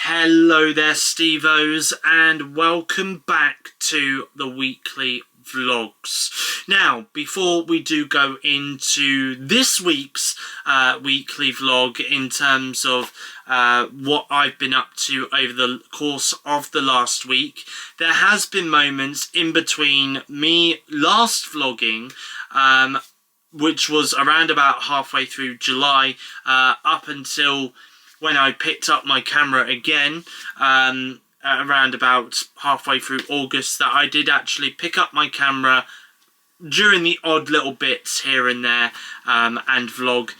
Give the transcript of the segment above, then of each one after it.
Hello there, Stevos, and welcome back to the weekly vlogs. Now, before we do go into this week's weekly vlog in terms of what I've been up to over the course of the last week, there has been moments in between me last vlogging, which was around about halfway through July, up until when I picked up my camera again, around about halfway through August, that I did actually pick up my camera during the odd little bits here and there, and vlog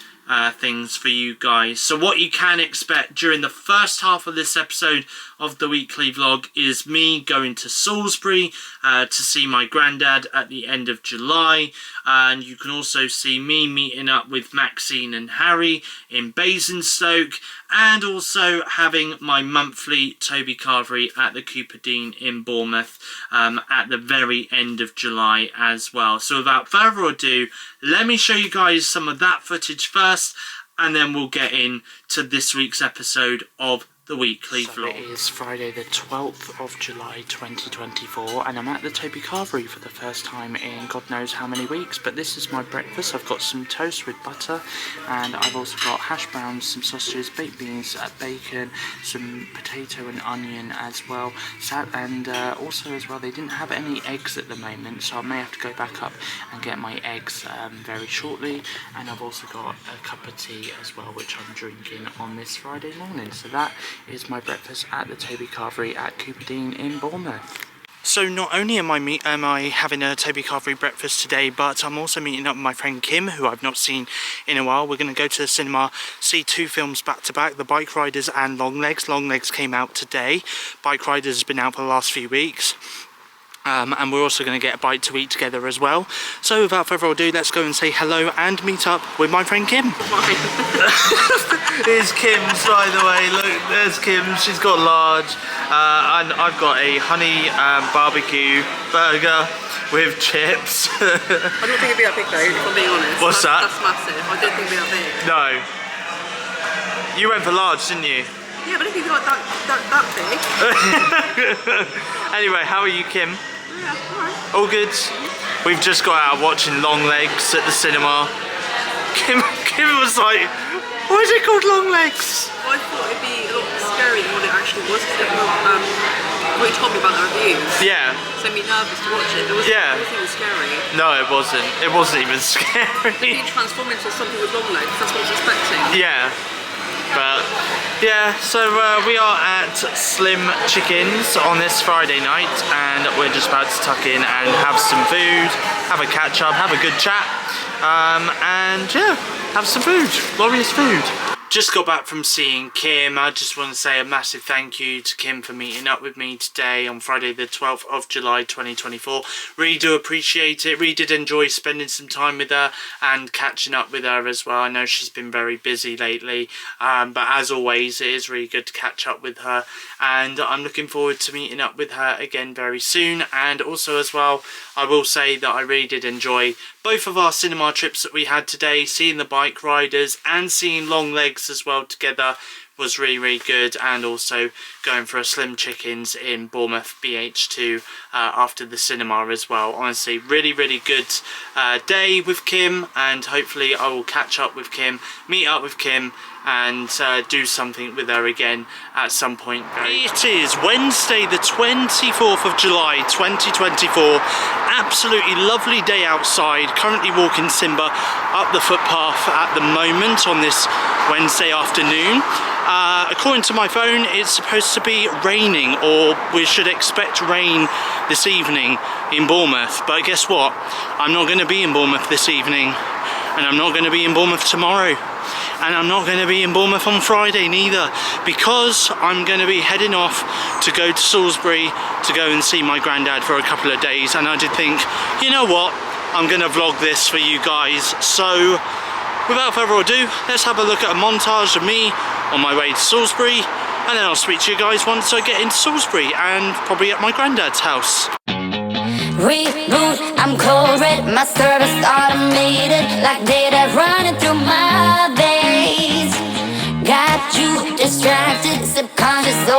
things for you guys. So what you can expect during the first half of this episode of the weekly vlog is me going to Salisbury to see my granddad at the end of July, and you can also see me meeting up with Maxine and Harry in Basingstoke, and also having my monthly Toby Carvery at the Cooper Dean in Bournemouth at the very end of July as well. So without further ado, let me show you guys some of that footage first, and then we'll get into this week's episode of the weekly vlog. It is Friday the 12th of July 2024, and I'm at the Toby Carvery for the first time in God knows how many weeks, but this is my breakfast. I've got some toast with butter, and I've also got hash browns, some sausages, baked beans, bacon, some potato and onion as well, and also as well they didn't have any eggs at the moment, so I may have to go back up and get my eggs very shortly. And I've also got a cup of tea as well, which I'm drinking on this Friday morning. So that is my breakfast at the Toby Carvery at Cooper Dean in Bournemouth. So not only am I having a Toby Carvery breakfast today, but I'm also meeting up with my friend Kim, who I've not seen in a while. We're going to go to the cinema, see two films back to back, The Bike Riders and Longlegs. Longlegs came out today. Bike Riders has been out for the last few weeks. And we're also going to get a bite to eat together as well. So without further ado, let's go and say hello and meet up with my friend Kim. Here's Kim's, by the way. Look, there's Kim. She's got large. And I've got a honey barbecue burger with chips. I don't think it'd be that big though, if I'm being honest. What's that? That's massive. I don't think it'd be that big. No. You went for large, didn't you? Yeah, but I don't think it'd be like that big. Anyway, how are you, Kim? Yeah, alright. All good? We've just got out watching Longlegs at the cinema. Kim was like, why is it called Longlegs? Well, I thought it'd be a lot scarier than what it actually was, because what you told me about the reviews. Yeah. So made me nervous to watch it. It wasn't anything scary. No, it wasn't. It wasn't even scary. It didn't transform into something with long legs, that's what I was expecting. Yeah. But yeah, so we are at Slim Chickens on this Friday night, and we're just about to tuck in and have some food, have a catch up, have a good chat, and yeah, have some food, glorious food. Just got back from seeing Kim. I just want to say a massive thank you to Kim for meeting up with me today on Friday the 12th of July 2024. Really do appreciate it. Really did enjoy spending some time with her and catching up with her as well. I know she's been very busy lately, but as always it is really good to catch up with her, and I'm looking forward to meeting up with her again very soon. And also as well, I will say that I really did enjoy both of our cinema trips that we had today. Seeing The Bike Riders and seeing Longlegs as well together was really good, and also going for a Slim Chickens in Bournemouth BH2 after the cinema as well. Honestly, really good day with Kim, and hopefully I will catch up with Kim, meet up with Kim, and do something with her again at some point. It is Wednesday the 24th of July 2024. Absolutely lovely day outside. Currently walking Simba up the footpath at the moment on this Wednesday afternoon. According to my phone, it's supposed to be raining, or we should expect rain this evening in Bournemouth. But guess what? I'm not going to be in Bournemouth this evening, and I'm not going to be in Bournemouth tomorrow. And I'm not going to be in Bournemouth on Friday neither, because I'm going to be heading off to go to Salisbury to go and see my granddad for a couple of days. And I did think, you know what, I'm going to vlog this for you guys. So without further ado, let's have a look at a montage of me on my way to Salisbury, and then I'll speak to you guys once I get into Salisbury and probably at my granddad's house. Reboot, I'm cold red, my service automated, like data running through my veins. Got you distracted, subconscious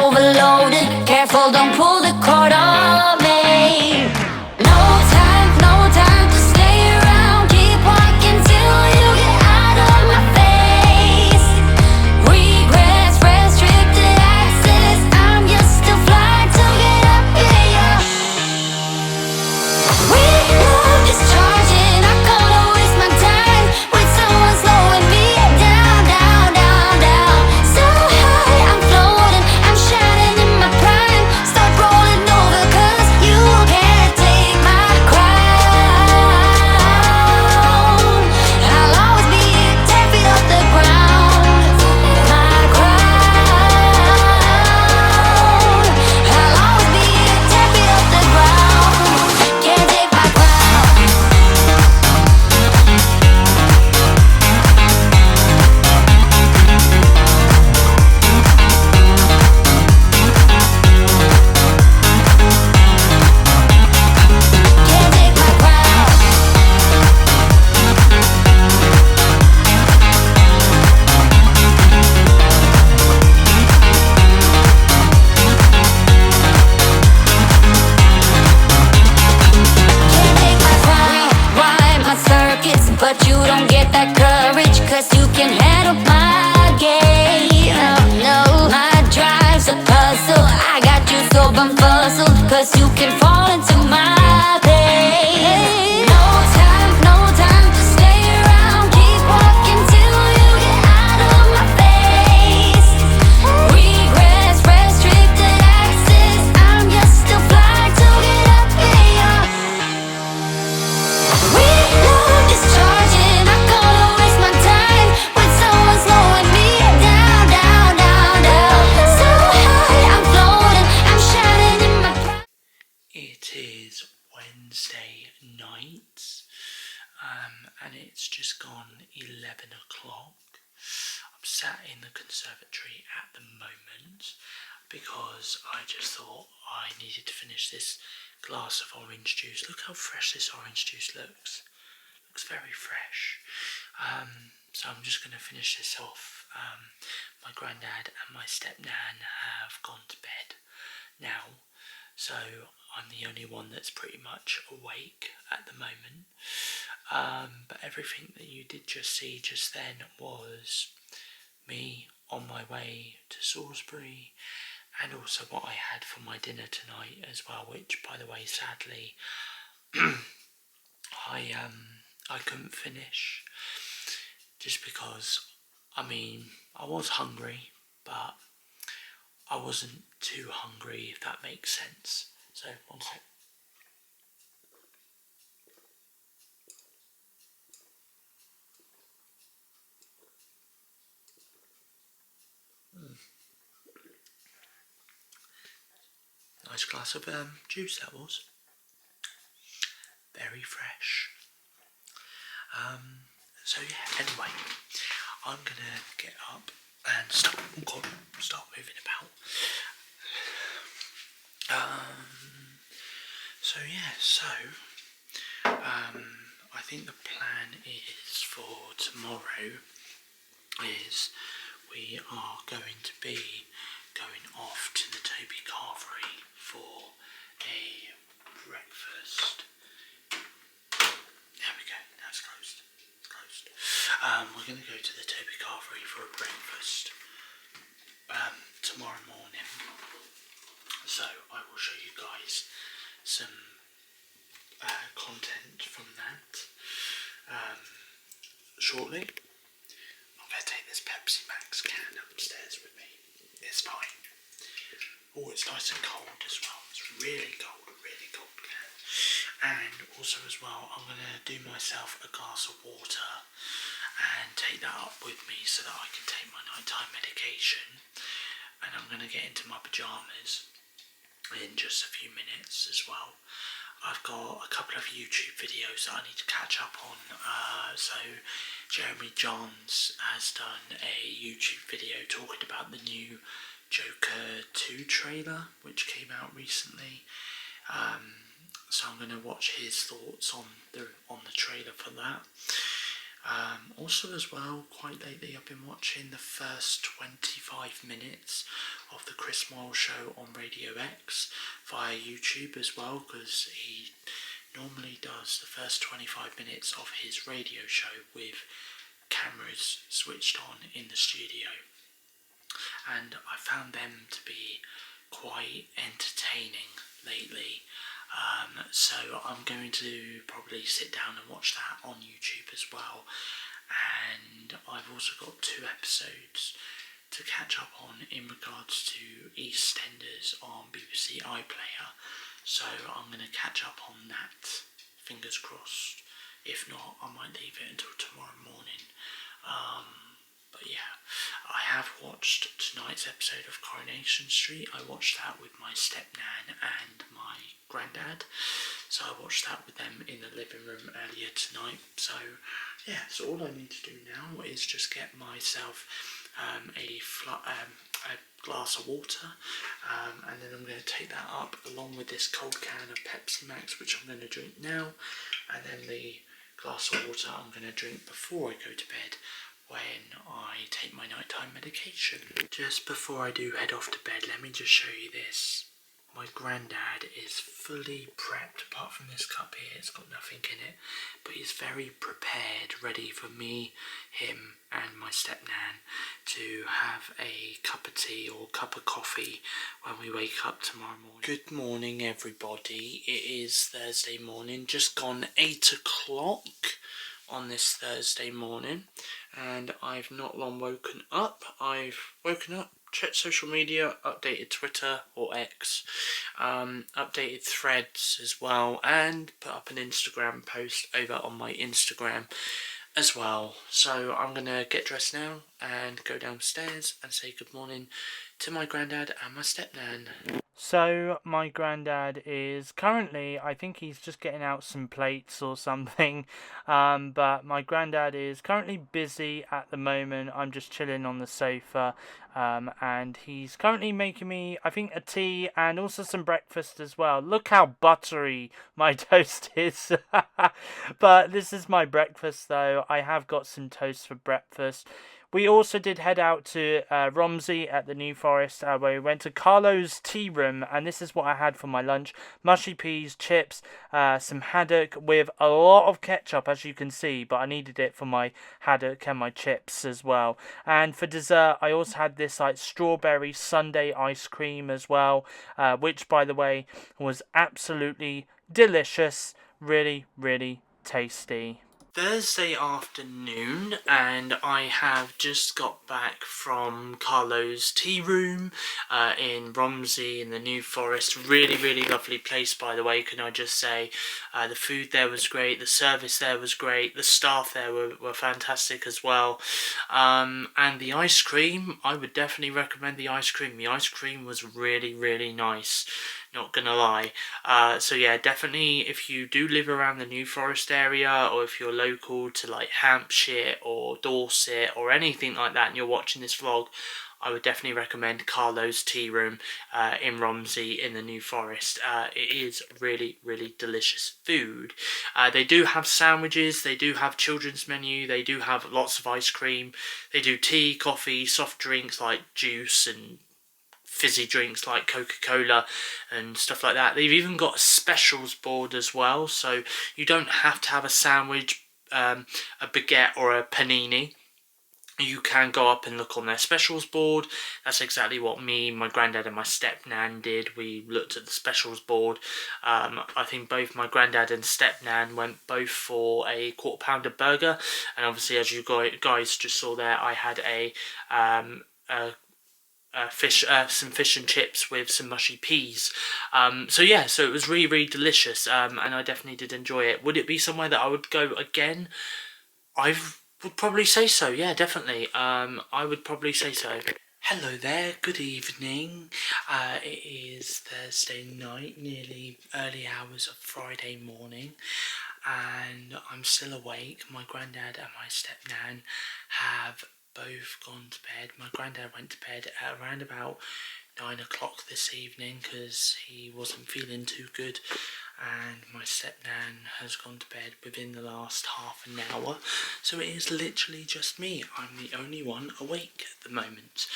cause you can fall into my pain. No time to stay around. Keep walking till you get out of my face. Regrets, restricted access. I'm just a flag to get up in your reload, discharging. Not gonna waste my time with someone slowing me down, down, down, down. So high, I'm floating, I'm shining in my prime. It is Wednesday night, and it's just gone 11 o'clock. I'm sat in the conservatory at the moment because I just thought I needed to finish this glass of orange juice. Look how fresh this orange juice looks. Looks very fresh. So I'm just going to finish this off. My granddad and my stepnan have gone to bed now, so I'm the only one that's pretty much awake at the moment. But everything that you did just see just then was me on my way to Salisbury, and also what I had for my dinner tonight as well, which, by the way, sadly I couldn't finish, just because, I mean, I was hungry, but I wasn't too hungry, if that makes sense. So, one sec. Nice glass of juice that was. Very fresh. So yeah, anyway, I'm gonna get up and start moving about. I think the plan is for tomorrow is we are going to be going off to the Toby Carvery for a breakfast. There we go, that's closed. It's closed. We're going to go to the Toby Carvery for a breakfast tomorrow morning. So I will show you guys some content from that shortly. I'm going to take this Pepsi Max can upstairs with me. It's fine. Oh, it's nice and cold as well. It's really cold can. And also as well, I'm going to do myself a glass of water and take that up with me so that I can take my nighttime medication. And I'm going to get into my pyjamas in just a few minutes as well. I've got a couple of YouTube videos that I need to catch up on. So Jeremy Johns has done a YouTube video talking about the new Joker 2 trailer, which came out recently. So I'm going to watch his thoughts on the trailer for that. Also as well, quite lately I've been watching the first 25 minutes of the Chris Moyle show on Radio X via YouTube as well, because he normally does the first 25 minutes of his radio show with cameras switched on in the studio, and I found them to be quite entertaining lately. So I'm going to probably sit down and watch that on YouTube as well. And I've also got 2 episodes to catch up on in regards to EastEnders on BBC iPlayer. So I'm going to catch up on that, fingers crossed. If not, I might leave it until tomorrow morning. But yeah, I have watched tonight's episode of Coronation Street. I watched that with my stepnan and my granddad. So I watched that with them in the living room earlier tonight. So yeah, so all I need to do now is just get myself a glass of water, and then I'm going to take that up along with this cold can of Pepsi Max, which I'm going to drink now, and then the glass of water I'm going to drink before I go to bed when I take my nighttime medication. Just before I do head off to bed, let me just show you this. my granddad is fully prepped, apart from this cup here, it's got nothing in it, but he's very prepared, ready for me, him and my stepnan to have a cup of tea or cup of coffee when we wake up tomorrow morning. Good morning everybody, it is Thursday morning, just gone 8 o'clock on this Thursday morning, and I've not long woken up. I've woken up, checked social media, updated Twitter or X, updated Threads as well, and put up an Instagram post over on my Instagram as well. So I'm gonna get dressed now and go downstairs and say good morning to my granddad and my stepnan. So my granddad is currently, I think he's just getting out some plates or something, but my granddad is currently busy at the moment. I'm just chilling on the sofa, and he's currently making me, I think, a tea and also some breakfast as well. Look how buttery my toast is. But this is my breakfast though. I have got some toast for breakfast. We also did head out to Romsey at the New Forest, where we went to Carlo's Tea Room, and this is what I had for my lunch. Mushy peas, chips, some haddock with a lot of ketchup, as you can see, but I needed it for my haddock and my chips as well. And for dessert, I also had this like strawberry sundae ice cream as well, which, by the way, was absolutely delicious. Really, really tasty. Thursday afternoon, and I have just got back from Carlo's Tea Room in Romsey in the New Forest. Really, really lovely place, by the way, can I just say. The food there was great, the service there was great, the staff there were fantastic as well. And the ice cream, I would definitely recommend the ice cream. The ice cream was really, really nice, not gonna lie. So yeah, definitely if you do live around the New Forest area, or if you're local to like Hampshire or Dorset or anything like that and you're watching this vlog, I would definitely recommend Carlo's Tea Room in Romsey in the New Forest. It is really, really delicious food. They do have sandwiches, they do have children's menu, they do have lots of ice cream, they do tea, coffee, soft drinks like juice and fizzy drinks like Coca-Cola and stuff like that. They've even got a specials board as well, so you don't have to have a sandwich, a baguette or a panini. You can go up and look on their specials board. That's exactly what me, my granddad and my stepnan did. We looked at the specials board. I think both my granddad and stepnan went both for a quarter pounder burger, and obviously as you guys just saw there, I had some fish and chips with some mushy peas. So yeah, so it was really, really delicious, and I definitely did enjoy it. Would it be somewhere that I would go again? I would probably say so, yeah, definitely. I would probably say so. Hello there, good evening. It is Thursday night, nearly early hours of Friday morning, and I'm still awake. My granddad and my stepnan have both gone to bed. My granddad went to bed at around about 9 o'clock this evening because he wasn't feeling too good, and my stepnan has gone to bed within the last half an hour, so it is literally just me. I'm the only one awake at the moment.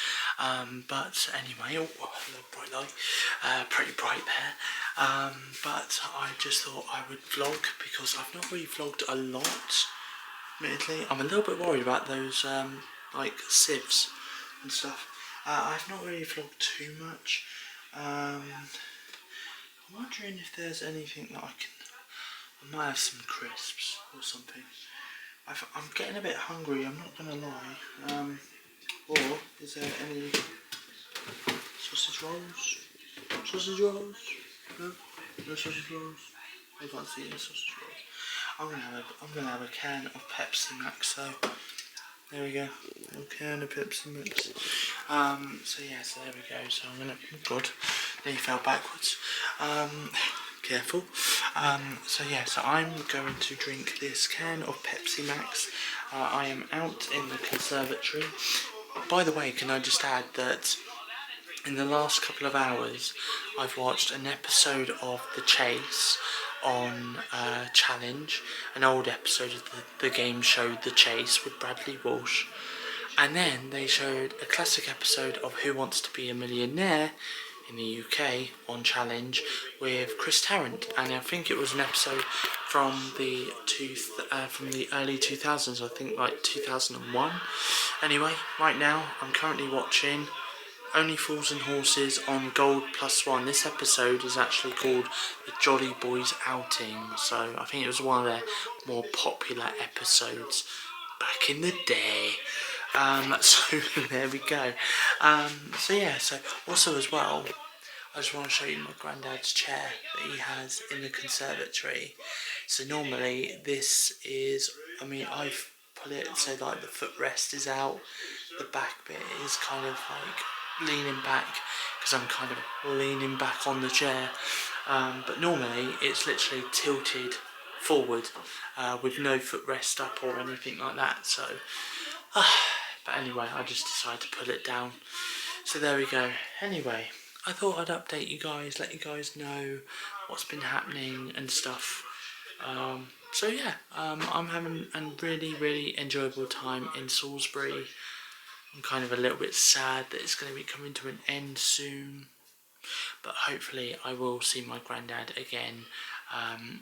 But anyway, oh, hello, bright light, pretty bright there. But I just thought I would vlog because I've not really vlogged a lot, admittedly. I'm a little bit worried about those like sieves and stuff. I've not really vlogged too much. I'm wondering if there's anything that I might have some crisps or something. I'm getting a bit hungry, I'm not gonna lie. Or is there any sausage rolls? Sausage rolls? No? No sausage rolls? I can't see any sausage rolls. I'm gonna have a can of Pepsi Max, so there we go. A can of Pepsi Max. So yeah, so there we go. So I'm gonna, oh god, nearly fell backwards. Careful. So yeah, so I'm going to drink this can of Pepsi Max. I am out in the conservatory. By the way, can I just add that in the last couple of hours, I've watched an episode of The Chase on Challenge, an old episode of the game show The Chase with Bradley Walsh, and then they showed a classic episode of Who Wants to Be a Millionaire in the UK on Challenge with Chris Tarrant, and I think it was an episode from the early 2000s, I think like 2001. Anyway, right now I'm currently watching Only Fools and Horses on Gold Plus One. This episode is actually called The Jolly Boys Outing, so I think it was one of their more popular episodes back in the day. So there we go. So yeah, so also as well, I just want to show you my granddad's chair that he has in the conservatory. So normally this is, I mean, I've put it so like the footrest is out, the back bit is kind of like leaning back because I'm kind of leaning back on the chair. But normally it's literally tilted forward with no footrest up or anything like that. So, but anyway, I just decided to put it down. So there we go. Anyway, I thought I'd update you guys, let you guys know what's been happening and stuff. So yeah, I'm having a really enjoyable time in Salisbury. I'm kind of a little bit sad that it's going to be coming to an end soon, but hopefully I will see my granddad again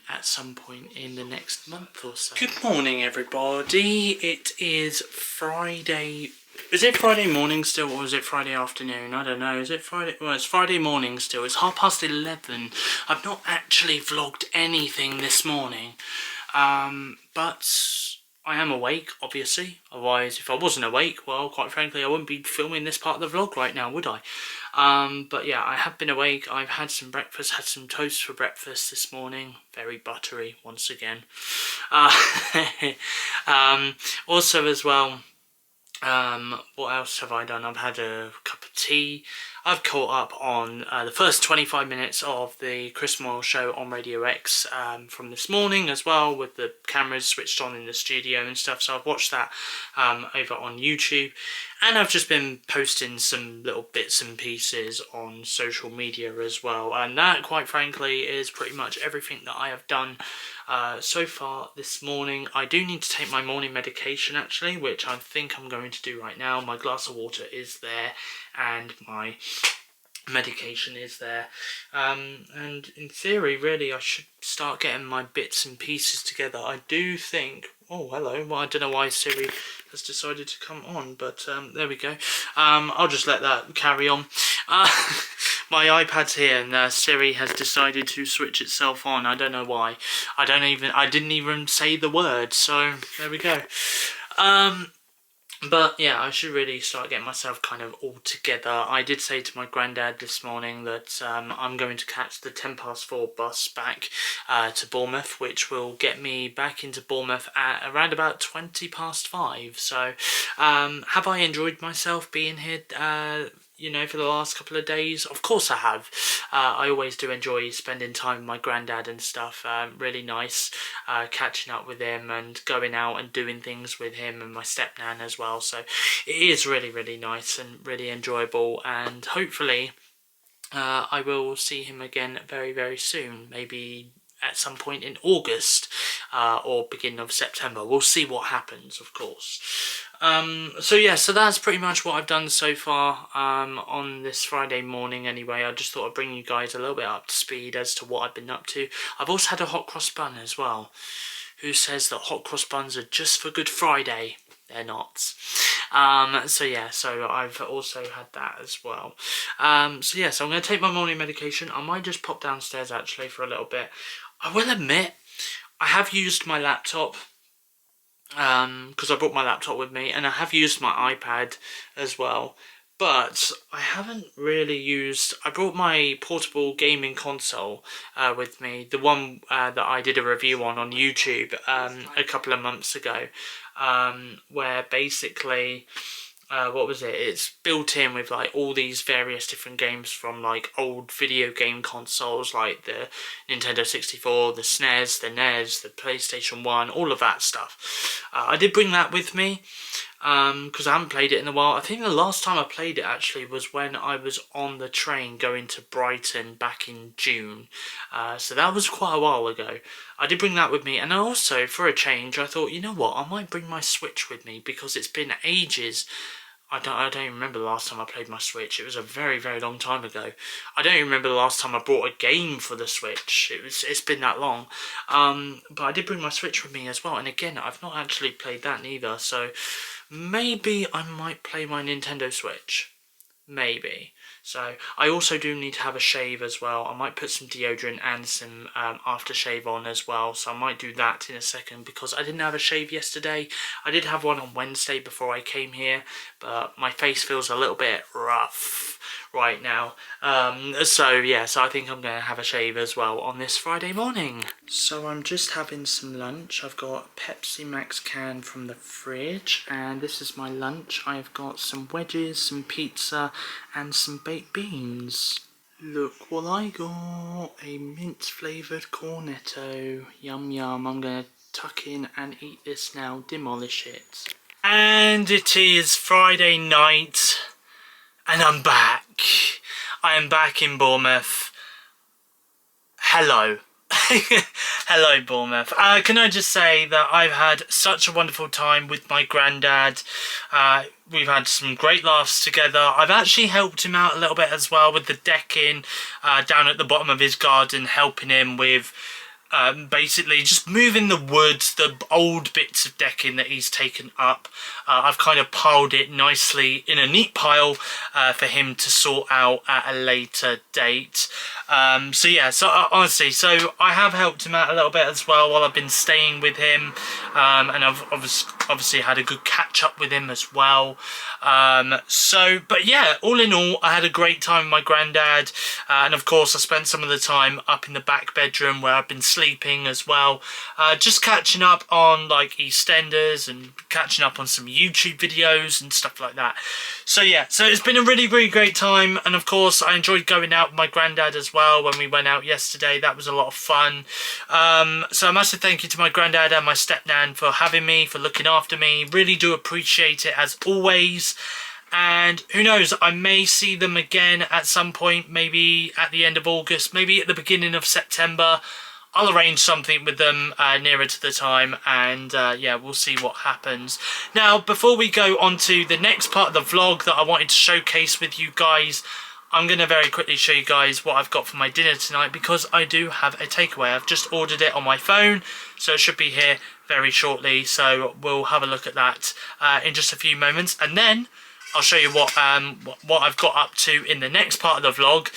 at some point in the next month or so. Good morning everybody, it is Friday. Is it Friday morning still, or is it Friday afternoon? I don't know. Is it Friday? Well, it's Friday morning still. It's 11:30. I've not actually vlogged anything this morning, but I am awake, obviously. Otherwise, if I wasn't awake, well, quite frankly, I wouldn't be filming this part of the vlog right now, would I? But yeah, I have been awake. I've had some breakfast, had some toast for breakfast this morning. Very buttery, once again. Also, as well, what else have I done? I've had a cup of tea. I've caught up on the first 25 minutes of the Chris Moyle show on Radio X from this morning as well, with the cameras switched on in the studio and stuff. So I've watched that over on YouTube, and I've just been posting some little bits and pieces on social media as well. And that, quite frankly, is pretty much everything that I have done so far this morning. I do need to take my morning medication actually, which I think I'm going to do right now. My glass of water is there and my medication is there, and in theory really I should start getting my bits and pieces together. I do think, oh hello, well I don't know why Siri has decided to come on, but there we go. I'll just let that carry on. My iPad's here and Siri has decided to switch itself on. I don't know why. I didn't even say the word, so there we go. But yeah, I should really start getting myself kind of all together. I did say to my granddad this morning that I'm going to catch the 4:10 bus back to Bournemouth, which will get me back into Bournemouth at around about 5:20. So have I enjoyed myself being here you know, for the last couple of days? Of course I have. I always do enjoy spending time with my granddad and stuff. Really nice catching up with him and going out and doing things with him and my stepnan as well. So it is really nice and really enjoyable, and hopefully I will see him again very soon, maybe at some point in August or beginning of September. We'll see what happens, of course. So yeah, so that's pretty much what I've done so far on this Friday morning anyway. I just thought I'd bring you guys a little bit up to speed as to what I've been up to. I've also had a hot cross bun as well. Who says that hot cross buns are just for Good Friday? They're not. So yeah, so I've also had that as well. So yeah, so I'm going to take my morning medication. I might just pop downstairs actually for a little bit. I will admit, I have used my laptop, because I brought my laptop with me, and I have used my iPad as well, but I haven't really used... I brought my portable gaming console with me, the one that I did a review on YouTube a couple of months ago, where basically... what was it? It's built in with like all these various different games from like old video game consoles like the Nintendo 64, the SNES, the NES, the PlayStation 1, all of that stuff. I did bring that with me because I haven't played it in a while. I think the last time I played it actually was when I was on the train going to Brighton back in June. So that was quite a while ago. I did bring that with me, and also for a change I thought, you know what, I might bring my Switch with me because it's been ages. I don't even remember the last time I played my Switch. It was a very, very long time ago. I don't even remember the last time I brought a game for the Switch. It's been that long. But I did bring my Switch with me as well. And again, I've not actually played that neither. So maybe I might play my Nintendo Switch. Maybe. So I also do need to have a shave as well. I might put some deodorant and some aftershave on as well. So I might do that in a second because I didn't have a shave yesterday. I did have one on Wednesday before I came here, but my face feels a little bit rough right now. So yeah, so I think I'm going to have a shave as well on this Friday morning. So I'm just having some lunch. I've got a Pepsi Max can from the fridge, and this is my lunch. I've got some wedges, some pizza, and some baked beans. Look what I got, a mint flavoured cornetto. Yum yum. I'm going to tuck in and eat this now, demolish it. And it is Friday night, and I'm back. I am back in Bournemouth. Hello. Hello Bournemouth. Can I just say that I've had such a wonderful time with my granddad. We've had some great laughs together. I've actually helped him out a little bit as well with the decking down at the bottom of his garden, helping him with basically just moving the wood, the old bits of decking that he's taken up. I've kind of piled it nicely in a neat pile for him to sort out at a later date. So yeah, so honestly, so I have helped him out a little bit as well while I've been staying with him, and I've obviously had a good catch up with him as well. But yeah, all in all, I had a great time with my granddad, and of course I spent some of the time up in the back bedroom where I've been sleeping as well, just catching up on like EastEnders and catching up on some YouTube videos and stuff like that. So yeah, so it's been a really, really great time, and of course I enjoyed going out with my granddad as well when we went out yesterday. That was a lot of fun. So a massive thank you to my granddad and my stepnan for having me, for looking after me. Really do appreciate it as always. And who knows, I may see them again at some point, maybe at the end of August, maybe at the beginning of September. I'll arrange something with them nearer to the time, and yeah, we'll see what happens. Now, before we go on to the next part of the vlog that I wanted to showcase with you guys, I'm going to very quickly show you guys what I've got for my dinner tonight, because I do have a takeaway. I've just ordered it on my phone, so it should be here very shortly. So we'll have a look at that in just a few moments, and then I'll show you what I've got up to in the next part of the vlog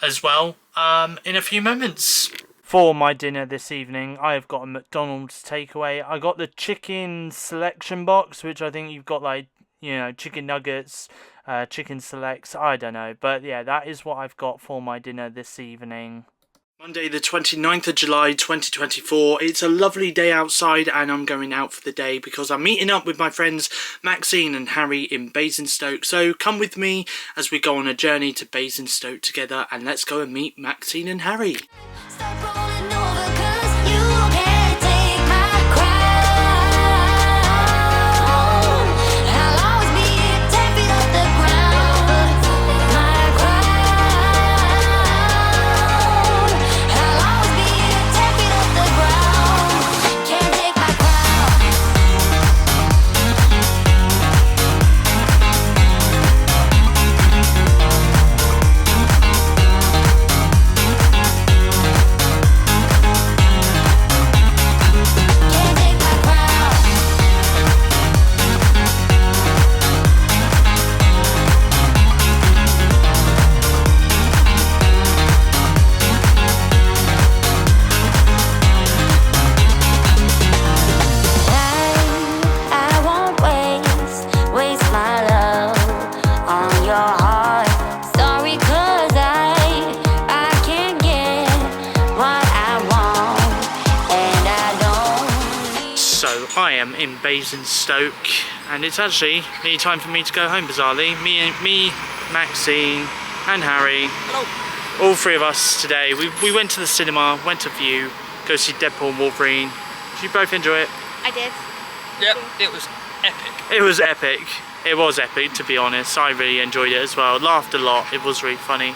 as well in a few moments. For my dinner this evening, I've got a McDonald's takeaway. I got the chicken selection box, which I think you've got like, you know, chicken nuggets, chicken selects, I don't know. But yeah, that is what I've got for my dinner this evening. Monday the 29th of July 2024. It's a lovely day outside, and I'm going out for the day because I'm meeting up with my friends Maxine and Harry in Basingstoke. So come with me as we go on a journey to Basingstoke together, and let's go and meet Maxine and Harry. Stop rolling over 'cause you can't take my crown. I'll always be 10 feet off the ground. My crown. I'll always be 10 feet off the ground. Can't take my I am in Basingstoke, and it's actually nearly time for me to go home, bizarrely. Me, Maxine and Harry. Hello. All three of us today. We went to the cinema, went to View, go see Deadpool and Wolverine. Did you both enjoy it? I did. Yep, it was epic. It was epic. It was epic, to be honest. I really enjoyed it as well. Laughed a lot. It was really funny.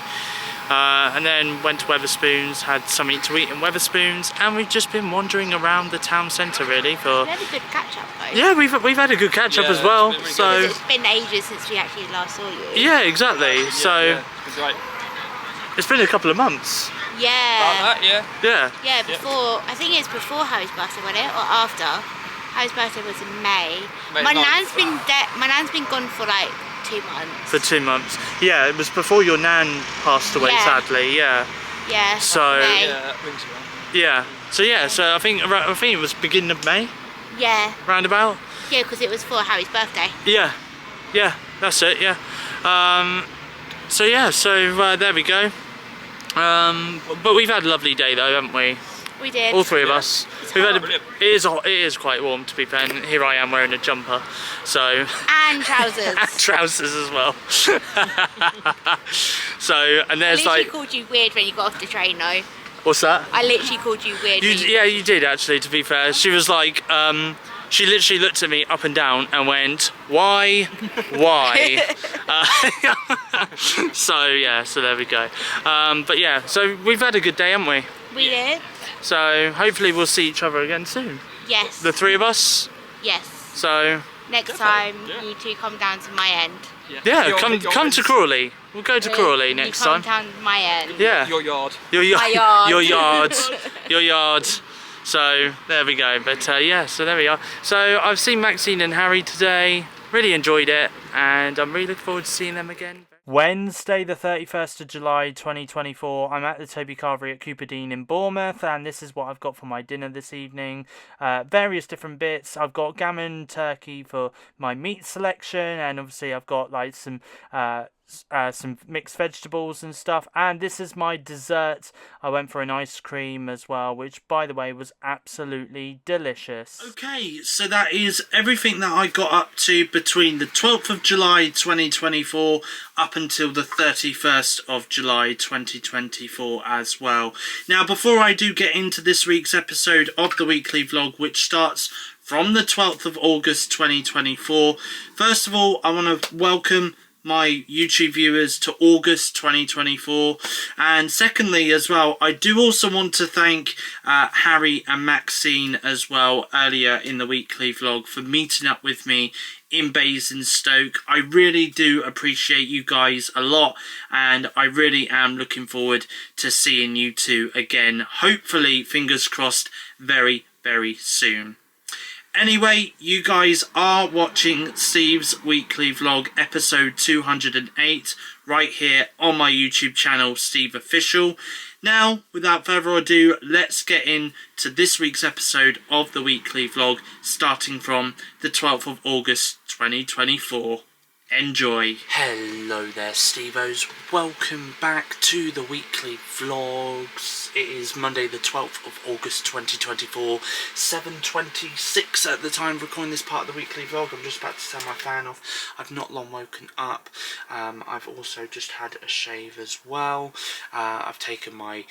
And then went to Wetherspoons, had something to eat in Wetherspoons, and we've just been wandering around the town centre really for... We had a good catch up though. Yeah, we've had a good catch up as well. Because So it's been ages since we actually last saw you. yeah, exactly. So it's been a couple of months. Yeah. About that, yeah. Yeah. Yeah, before, I think it's before Harry's birthday, wasn't it? Or after? Harry's birthday was in May. May My 9th. nan's been gone for like 2 months. For 2 months. Yeah, it was before your nan passed away, Yeah. sadly. Yeah. Yeah. So- May. Yeah, that rings a bell. Yeah. So yeah. So I think it was beginning of May, Yeah. roundabout. Yeah, because it was for Harry's birthday. Yeah. Yeah. That's it. Yeah. So yeah. So there we go. But we've had a lovely day though, haven't we? We did. All three of us. We've had Brilliant. it is quite warm to be fair. And here I am wearing a jumper. So. And trousers. And trousers as well. So, and I there's literally like, called you weird when you got off the train though. what's that? I literally called you weird. when Yeah, you did actually, to be fair. She was like, she literally looked at me up and down and went, why? So yeah, so there we go. But yeah, so we've had a good day, haven't we? We did. So hopefully we'll see each other again soon. Yes. The three of us. Yes. So Next time, yeah. you two come down to my end. yeah, Your- come your to ends. Crawley. We'll go to Crawley next you come time. down to my end. Yeah. Your yard. Your My yard. Your yard. Your yard. So there we go. But yeah, so there we are. So I've seen Maxine and Harry today. Really enjoyed it, and I'm really looking forward to seeing them again. Wednesday the 31st of July 2024, I'm at the Toby Carvery at Cooperdene in Bournemouth, and this is what I've got for my dinner this evening. Various different bits. I've got gammon turkey for my meat selection, and obviously I've got like some mixed vegetables and stuff, and this is my dessert. I went for an ice cream as well, which by the way was absolutely delicious. Okay, so that is everything that I got up to between the 12th of July 2024 up until the 31st of July 2024 as well. Now before I do get into this week's episode of the weekly vlog, which starts from the 12th of August 2024, first of all I want to welcome my YouTube viewers to August 2024, and secondly as well, I do also want to thank Harry and Maxine as well earlier in the weekly vlog for meeting up with me in Basingstoke. I really do appreciate you guys a lot, and I really am looking forward to seeing you two again, hopefully, fingers crossed, very soon. Anyway, you guys are watching Steve's weekly vlog episode 208 right here on my YouTube channel, SteveOfficial. Now, without further ado, let's get into this week's episode of the weekly vlog, starting from the 12th of August 2024. Enjoy. Hello there, Stevos. Welcome back to the weekly vlogs. It is Monday the 12th of August 2024, 7:26 at the time of recording this part of the weekly vlog. I'm just about to turn my fan off. I've not long woken up. I've also just had a shave as well. I've taken my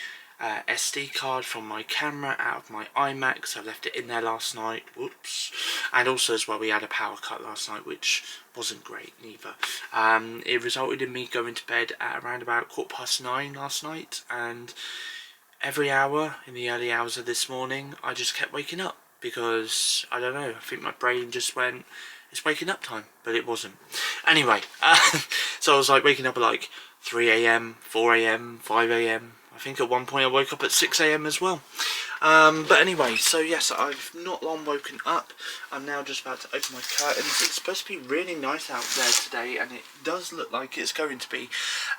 SD card from my camera out of my iMac, so I left it in there last night. Whoops. And also as well, we had a power cut last night, which wasn't great neither. It resulted in me going to bed at around about 9:15 last night, and every hour in the early hours of this morning I just kept waking up, because I don't know, I think my brain just went, it's waking up time, but it wasn't. Anyway, so I was like waking up at like 3 AM, 4 AM, 5 AM. I think at one point I woke up at 6 AM as well. But anyway, so yes, I've not long woken up. I'm now just about to open my curtains. It's supposed to be really nice out there today, and it does look like it's going to be.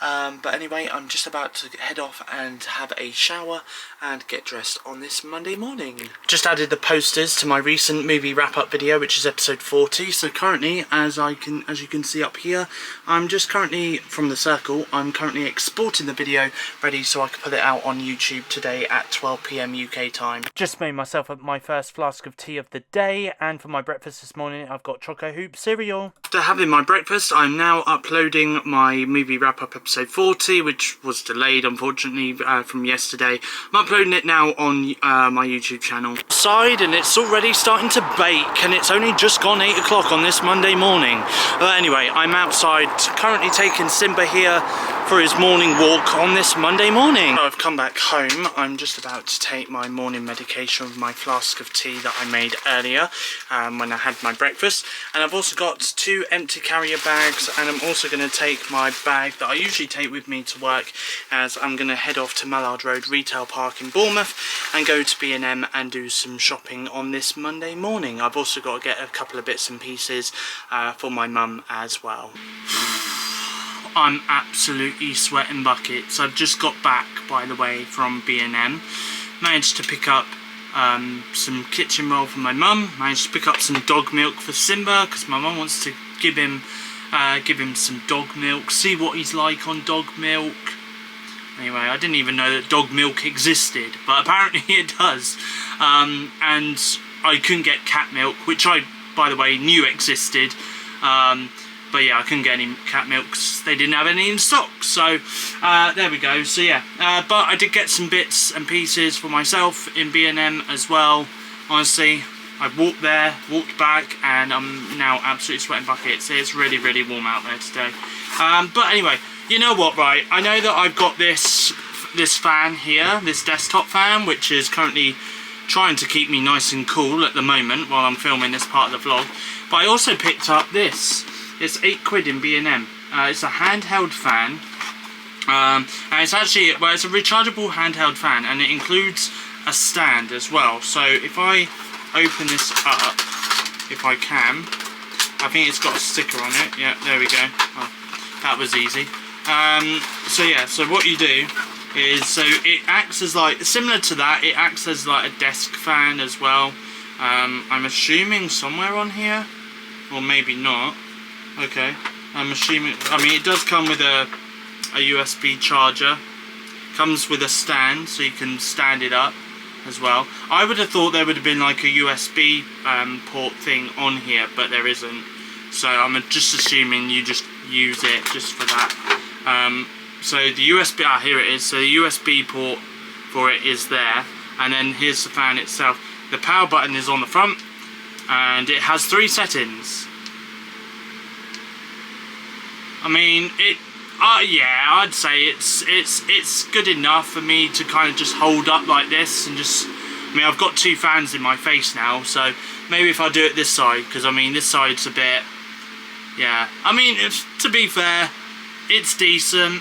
But anyway, I'm just about to head off and have a shower and get dressed on this Monday morning. Just added the posters to my recent movie wrap-up video, which is episode 40. So currently, as you can see up here, I'm just currently from the circle. I'm currently exporting the video ready so I can put it out on YouTube today at 12 PM UK time. Just made myself my first flask of tea of the day, and for my breakfast this morning I've got Choco Hoop cereal. After having my breakfast, I'm now uploading my movie wrap-up episode 40, which was delayed unfortunately from yesterday. I'm uploading it now on my YouTube channel. Outside, and it's already starting to bake, and it's only just gone 8 o'clock on this Monday morning. But anyway, I'm outside currently taking Simba here for his morning walk on this Monday morning. I've come back home. I'm just about to take my morning medication with my flask of tea that I made earlier when I had my breakfast. And I've also got 2 empty carrier bags, and I'm also going to take my bag that I usually take with me to work, as I'm going to head off to Mallard Road Retail Park in Bournemouth and go to B&M and do some shopping on this Monday morning. I've also got to get a couple of bits and pieces for my mum as well. I'm absolutely sweating buckets. I've just got back, by the way, from B&M. Managed to pick up some kitchen roll for my mum. Managed to pick up some dog milk for Simba, because my mum wants to give him some dog milk, see what he's like on dog milk. Anyway, I didn't even know that dog milk existed, but apparently it does. And I couldn't get cat milk, which I, by the way, knew existed. But yeah, I couldn't get any cat milk because they didn't have any in stock. So there we go. So yeah, but I did get some bits and pieces for myself in B&M as well. Honestly, I walked there, walked back, and I'm now absolutely sweating buckets. It's really, really warm out there today. But anyway, you know what, right? I know that I've got this fan here, this desktop fan, which is currently trying to keep me nice and cool at the moment while I'm filming this part of the vlog. But I also picked up this. It's £8 in B&M. It's a handheld fan, and it's actually, well, it's a rechargeable handheld fan, and it includes a stand as well. So if I open this up, if I can, I think it's got a sticker on it. Yeah, there we go. Oh, that was easy. So yeah, so what you do is, so it acts as like, similar to that, it acts as like a desk fan as well. I'm assuming somewhere on here, or maybe not. Okay, I'm assuming, I mean, it does come with a USB charger, comes with a stand so you can stand it up as well. I would have thought there would have been like a USB port thing on here, but there isn't, so I'm just assuming you just use it just for that. So the USB, here it is, so the USB port for it is there, and then here's the fan itself. The power button is on the front, and it has 3 settings. I mean, yeah, I'd say it's good enough for me to kind of just hold up like this and just, I mean, I've got 2 fans in my face now, so maybe if I do it this side, because I mean, this side's a bit, yeah. I mean, to be fair, it's decent.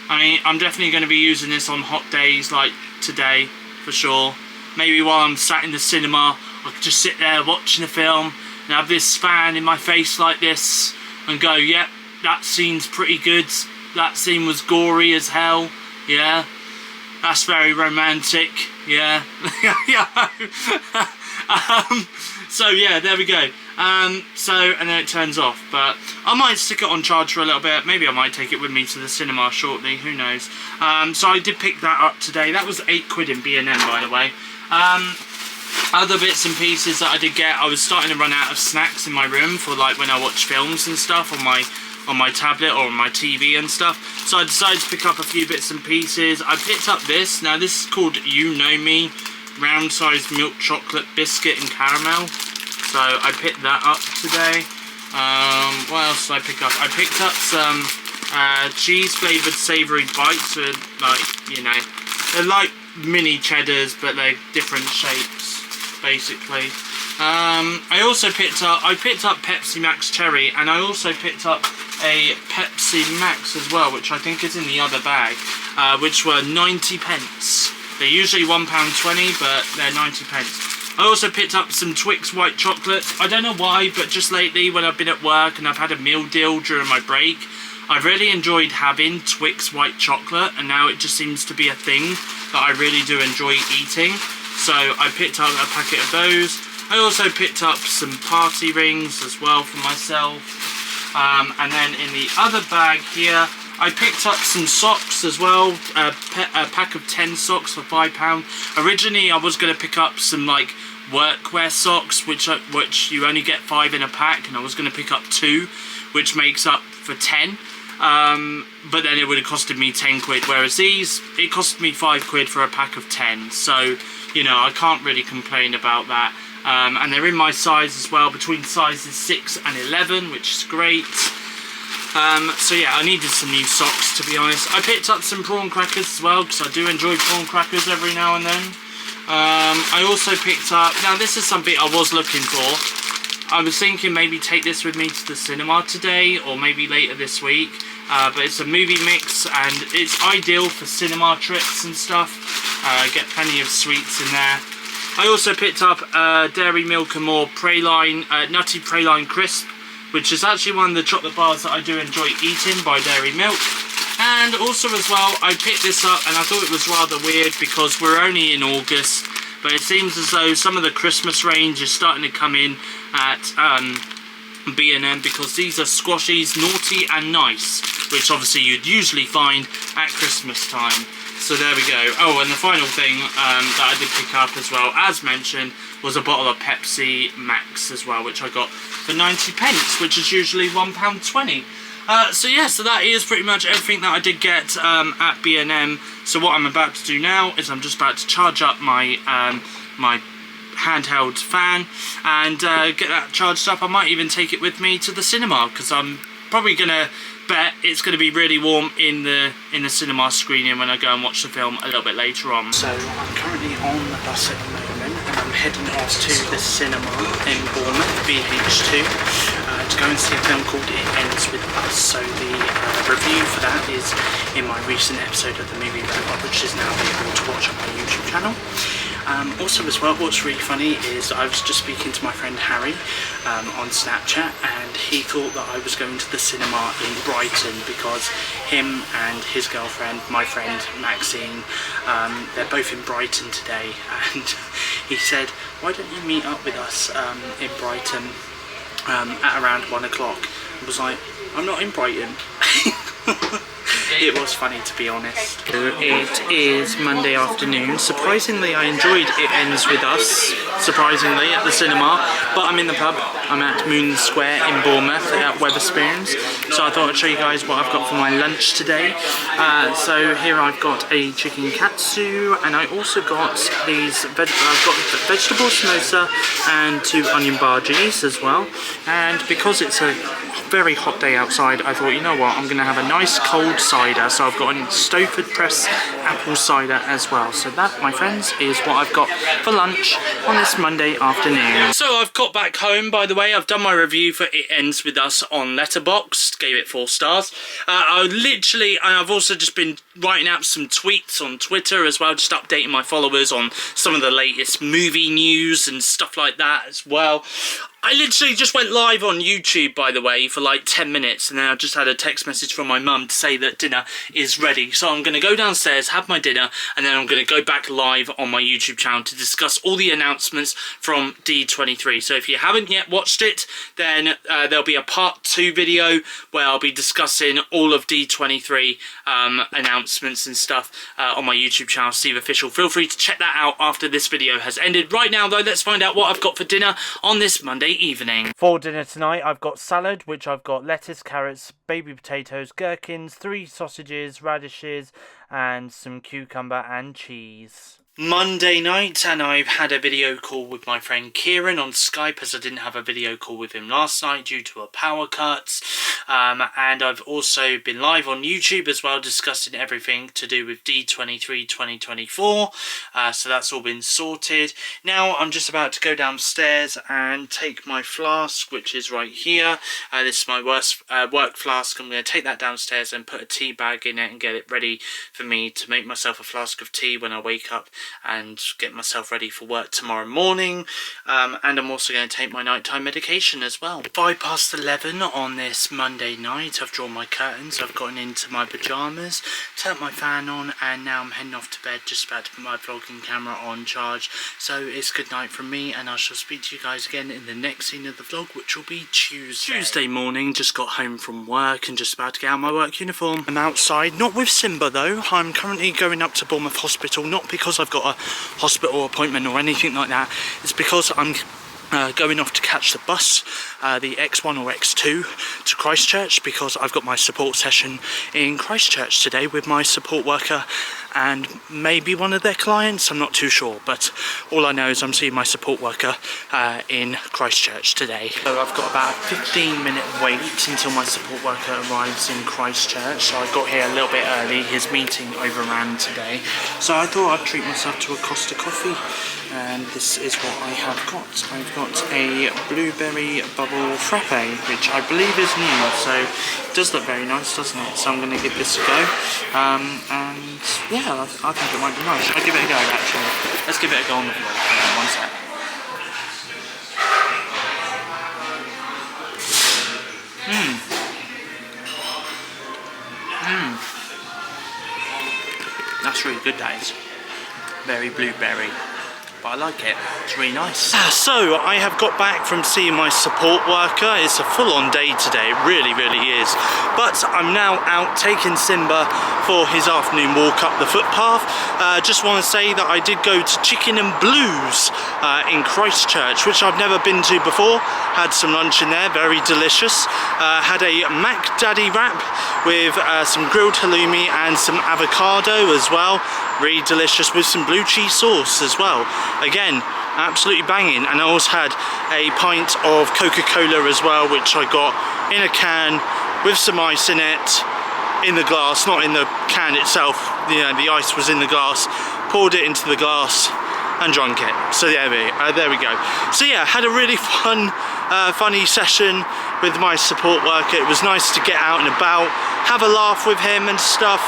I mean, I'm definitely going to be using this on hot days like today, for sure. Maybe while I'm sat in the cinema, I could just sit there watching a film and have this fan in my face like this and go, yep, that scene's pretty good. That scene was gory as hell. Yeah, that's very romantic. Yeah. So yeah, there we go. So, and then it turns off, but I might stick it on charge for a little bit. Maybe I might take it with me to the cinema shortly, who knows. So I did pick that up today. That was £8 in B&M, by the way. Other bits and pieces that I did get, I was starting to run out of snacks in my room for like when I watch films and stuff on my tablet or on my TV and stuff. So I decided to pick up a few bits and pieces. I picked up this. Now this is called You Know Me, round sized milk chocolate biscuit and caramel. So I picked that up today. What else did I pick up? I picked up some cheese flavoured savoury bites with, like, you know, they're like mini cheddars, but they're different shapes, basically. I also picked up Pepsi Max Cherry, and I also picked up a Pepsi Max as well, which I think is in the other bag, which were 90p. They're usually £1.20, but they're 90p. I also picked up some Twix white chocolates. I don't know why, but just lately when I've been at work and I've had a meal deal during my break, I've really enjoyed having Twix white chocolate, and now it just seems to be a thing that I really do enjoy eating. So I picked up a packet of those. I also picked up some party rings as well for myself. And then in the other bag here, I picked up some socks as well, a pack of 10 socks for £5. Originally I was going to pick up some like workwear socks, which you only get 5 in a pack, and I was going to pick up 2, which makes up for 10. But then it would have costed me 10 quid, whereas these, it cost me 5 quid for a pack of 10. So, you know, I can't really complain about that. And they're in my size as well, between sizes 6 and 11, which is great. So yeah, I needed some new socks, to be honest. I picked up some prawn crackers as well, because I do enjoy prawn crackers every now and then. I also picked up, now this is something I was looking for. I was thinking maybe take this with me to the cinema today, or maybe later this week. But it's a movie mix, and it's ideal for cinema trips and stuff. Get plenty of sweets in there. I also picked up Dairy Milk and More Praline, Nutty Praline Crisp, which is actually one of the chocolate bars that I do enjoy eating by Dairy Milk. And also as well, I picked this up and I thought it was rather weird because we're only in August, but it seems as though some of the Christmas range is starting to come in at B&M, because these are squashies, naughty and nice, which obviously you'd usually find at Christmas time. So there we go. Oh, and the final thing that I did pick up as well, as mentioned, was a bottle of Pepsi Max as well, which I got for 90p, which is usually £1.20. So yeah, so that is pretty much everything that I did get at B&M. So what I'm about to do now is I'm just about to charge up my my handheld fan and get that charged up. I might even take it with me to the cinema, because I'm probably gonna bet it's going to be really warm in the cinema screening when I go and watch the film a little bit later on. So I'm currently on the bus at the moment, and I'm heading off to the cinema in Bournemouth, BH2, to go and see a film called It Ends With Us. So the review for that is in my recent episode of the movie wrap-up, which is now available to watch on my YouTube channel. Also as well, what's really funny is I was just speaking to my friend Harry on Snapchat, and he thought that I was going to the cinema in Brighton because him and his girlfriend, my friend Maxine, they're both in Brighton today, and he said, why don't you meet up with us in Brighton at around 1 o'clock? I was like, I'm not in Brighton. It was funny, to be honest. It is Monday afternoon. Surprisingly, I enjoyed It Ends With Us, surprisingly, at the cinema. But I'm in the pub. I'm at Moon Square in Bournemouth at Wetherspoons. So I thought I'd show you guys what I've got for my lunch today. So here I've got a chicken katsu, and I also got these I've got vegetable samosa and 2 onion bhajis as well. And because it's a very hot day outside, I thought, you know what, I'm going to have a nice cold cider. So I've got a Stowford Press apple cider as well. So that, my friends, is what I've got for lunch on this Monday afternoon. So I've got back home, by the way. I've done my review for It Ends With Us on Letterboxd, gave it 4 stars. I've also just been writing out some tweets on Twitter as well, just updating my followers on some of the latest movie news and stuff like that as well. I literally just went live on YouTube, by the way, for like 10 minutes, and then I just had a text message from my mum to say that dinner is ready. So I'm going to go downstairs, have my dinner, and then I'm going to go back live on my YouTube channel to discuss all the announcements from D23. So if you haven't yet watched it, then there'll be a part 2 video where I'll be discussing all of D23 announcements and stuff on my YouTube channel, SteveOfficial. Feel free to check that out after this video has ended. Right now, though, let's find out what I've got for dinner on this Monday evening. For dinner tonight, I've got salad, which I've got lettuce, carrots, baby potatoes, gherkins, 3 sausages, radishes, and some cucumber and cheese. Monday night, and I've had a video call with my friend Kieran on Skype, as I didn't have a video call with him last night due to a power cut. And I've also been live on YouTube as well, discussing everything to do with D23 2024. So that's all been sorted. Now I'm just about to go downstairs and take my flask, which is right here. This is my work flask. I'm going to take that downstairs and put a tea bag in it and get it ready for me to make myself a flask of tea when I wake up and get myself ready for work tomorrow morning. And I'm also going to take my nighttime medication as well. 11 on this Monday Sunday night. I've drawn my curtains, I've gotten into my pyjamas, turned my fan on, and now I'm heading off to bed, just about to put my vlogging camera on charge. So it's good night from me, and I shall speak to you guys again in the next scene of the vlog, which will be Tuesday morning. Just got home from work and just about to get out my work uniform. I'm outside, not with Simba though. I'm currently going up to Bournemouth Hospital, not because I've got a hospital appointment or anything like that. It's because I'm going off to catch the bus, the X1 or X2 to Christchurch, because I've got my support session in Christchurch today with my support worker and maybe one of their clients. I'm not too sure, but all I know is I'm seeing my support worker in Christchurch today. So I've got about a 15-minute wait until my support worker arrives in Christchurch. So I got here a little bit early. His meeting overran today, so I thought I'd treat myself to a Costa coffee, and this is what I have got. I've got a blueberry bubble frappe, which I believe is new, so it does look very nice, doesn't it? So I'm going to give this a go, and yeah, I think it might be nice. I'll give it a go, actually. Let's give it a go on the vlog. Hang on, one sec. That's really good, that is. Very blueberry. But I like it, it's really nice. So I have got back from seeing my support worker. It's a full-on day today, it really is. But I'm now out taking Simba for his afternoon walk up the footpath. Just want to say that I did go to Chicken and Blues in Christchurch, which I've never been to before. Had some lunch in there, very delicious. Had a Mac Daddy wrap with some grilled halloumi and some avocado as well. Really delicious, with some blue cheese sauce as well. Again, absolutely banging. And I also had a pint of Coca-Cola as well, which I got in a can with some ice in it, in the glass, not in the can itself. You know, the ice was in the glass. Poured it into the glass and drunk it. So there we go. So yeah, had a really funny session with my support worker. It was nice to get out and about, have a laugh with him and stuff.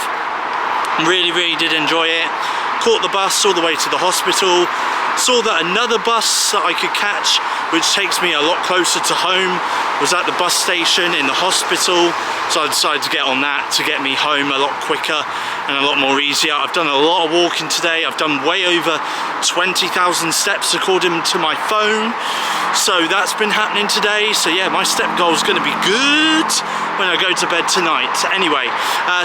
Really did enjoy it. Caught the bus all the way to the hospital. Saw that another bus that I could catch, which takes me a lot closer to home, was at the bus station in the hospital. So I decided to get on that to get me home a lot quicker and a lot more easier. I've done a lot of walking today. I've done way over 20,000 steps according to my phone. So that's been happening today. So yeah, my step goal is going to be good when I go to bed tonight. Anyway,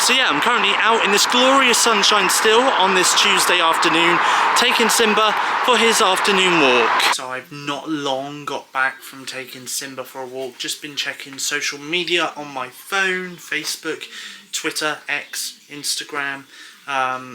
so yeah, I'm currently out in this glorious sunshine still on this Tuesday afternoon, taking Simba for his afternoon walk. So I've not long got back from taking Simba for a walk. Just been checking social media on my phone, Facebook, Twitter, X, Instagram,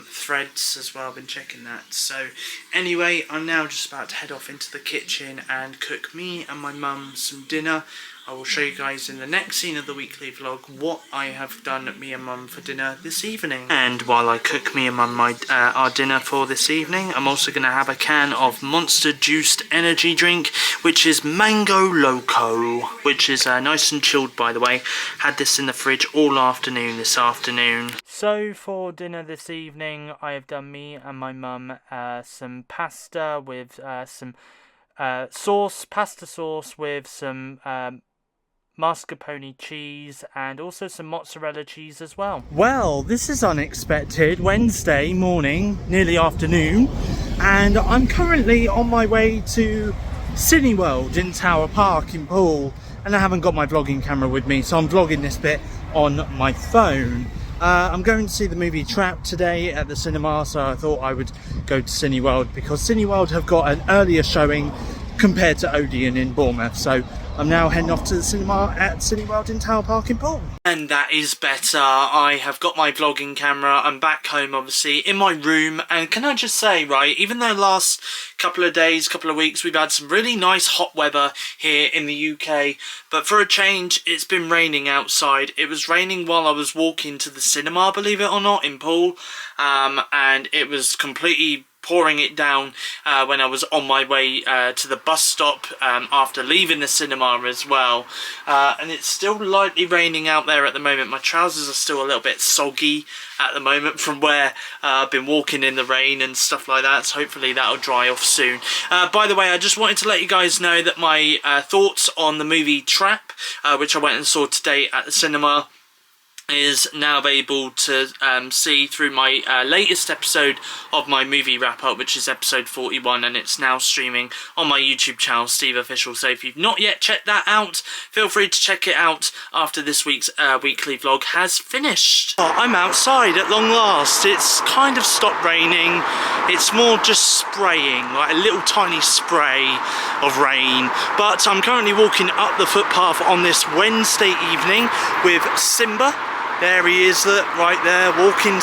Threads as well. I've been checking that. So anyway, I'm now just about to head off into the kitchen and cook me and my mum some dinner. I will show you guys in the next scene of the weekly vlog what I have done me and mum for dinner this evening. And while I cook me and mum our dinner for this evening, I'm also going to have a can of Monster Juiced energy drink, which is Mango Loco, which is nice and chilled, by the way. Had this in the fridge all afternoon this afternoon. So for dinner this evening, I have done me and my mum some pasta with some pasta sauce with some mascarpone cheese and also some mozzarella cheese as well. Well, this is unexpected. Wednesday morning, nearly afternoon, and I'm currently on my way to Cineworld in Tower Park in Poole, and I haven't got my vlogging camera with me, so I'm vlogging this bit on my phone. I'm going to see the movie Trap today at the cinema, so I thought I would go to Cineworld because Cineworld have got an earlier showing compared to Odeon in Bournemouth. So I'm now heading off to the cinema at Cineworld in Tower Park in Poole. And that is better. I have got my vlogging camera. I'm back home, obviously, in my room. And can I just say, right, even though last couple of days, couple of weeks, we've had some really nice hot weather here in the UK, but for a change, it's been raining outside. It was raining while I was walking to the cinema, believe it or not, in Poole. And it was completely pouring it down when I was on my way to the bus stop after leaving the cinema as well. And it's still lightly raining out there at the moment. My trousers are still a little bit soggy at the moment from where I've been walking in the rain and stuff like that, so hopefully that'll dry off soon. By the way, I just wanted to let you guys know that my thoughts on the movie Trap, which I went and saw today at the cinema, is now able to see through my latest episode of my movie wrap up, which is episode 41, and it's now streaming on my YouTube channel, SteveOfficial. So if you've not yet checked that out, feel free to check it out after this week's weekly vlog has finished. Oh, I'm outside at long last. It's kind of stopped raining. It's more just spraying, like a little tiny spray of rain. But I'm currently walking up the footpath on this Wednesday evening with Simba. There he is, look, right there, walking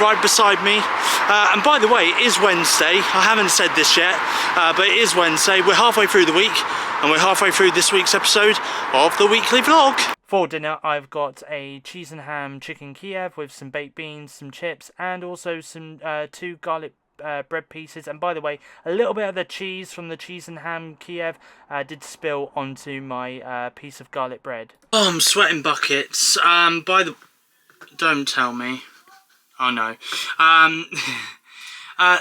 right beside me. And by the way, it is Wednesday. I haven't said this yet, but it is Wednesday. We're halfway through the week, and we're halfway through this week's episode of the weekly vlog. For dinner, I've got a cheese and ham chicken Kiev with some baked beans, some chips, and also some 2 garlic bread pieces. And by the way, a little bit of the cheese from the cheese and ham Kiev did spill onto my piece of garlic bread. Oh, I'm sweating buckets. Don't tell me. Oh no.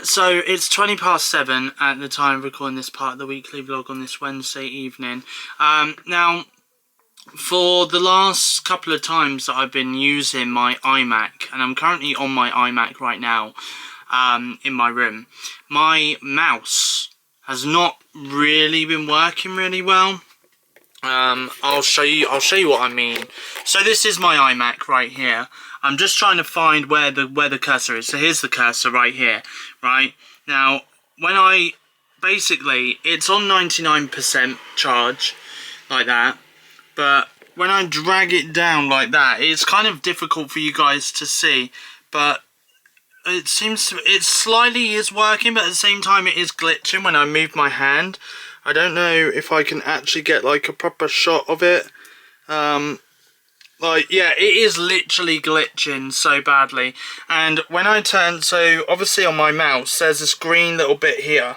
So it's 7:20 at the time of recording this part of the weekly vlog on this Wednesday evening. Now, for the last couple of times that I've been using my iMac, and I'm currently on my iMac right now, in my room, my mouse has not really been working really well. I'll show you what I mean. So this is my iMac right here. I'm just trying to find where the cursor is. So here's the cursor right here, right? Now, when basically it's on 99% charge like that, but when I drag it down like that, it's kind of difficult for you guys to see, but it slightly is working, but at the same time it is glitching when I move my hand. I don't know if I can actually get like a proper shot of it. Like, yeah, it is literally glitching so badly. And when I turn, so obviously on my mouse there's this green little bit here,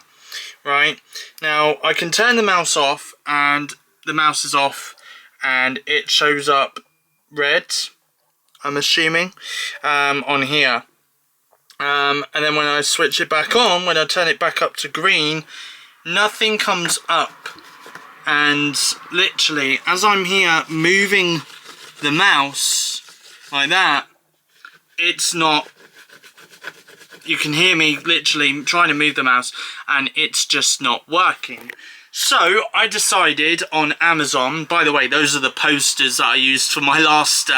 right? Now I can turn the mouse off, and the mouse is off, and it shows up red, I'm assuming, on here. And then when I switch it back on, when I turn it back up to green, nothing comes up. And literally, as I'm here moving the mouse like that, it's not, you can hear me literally trying to move the mouse, and it's just not working. So I decided on Amazon, by the way, those are the posters that I used for my last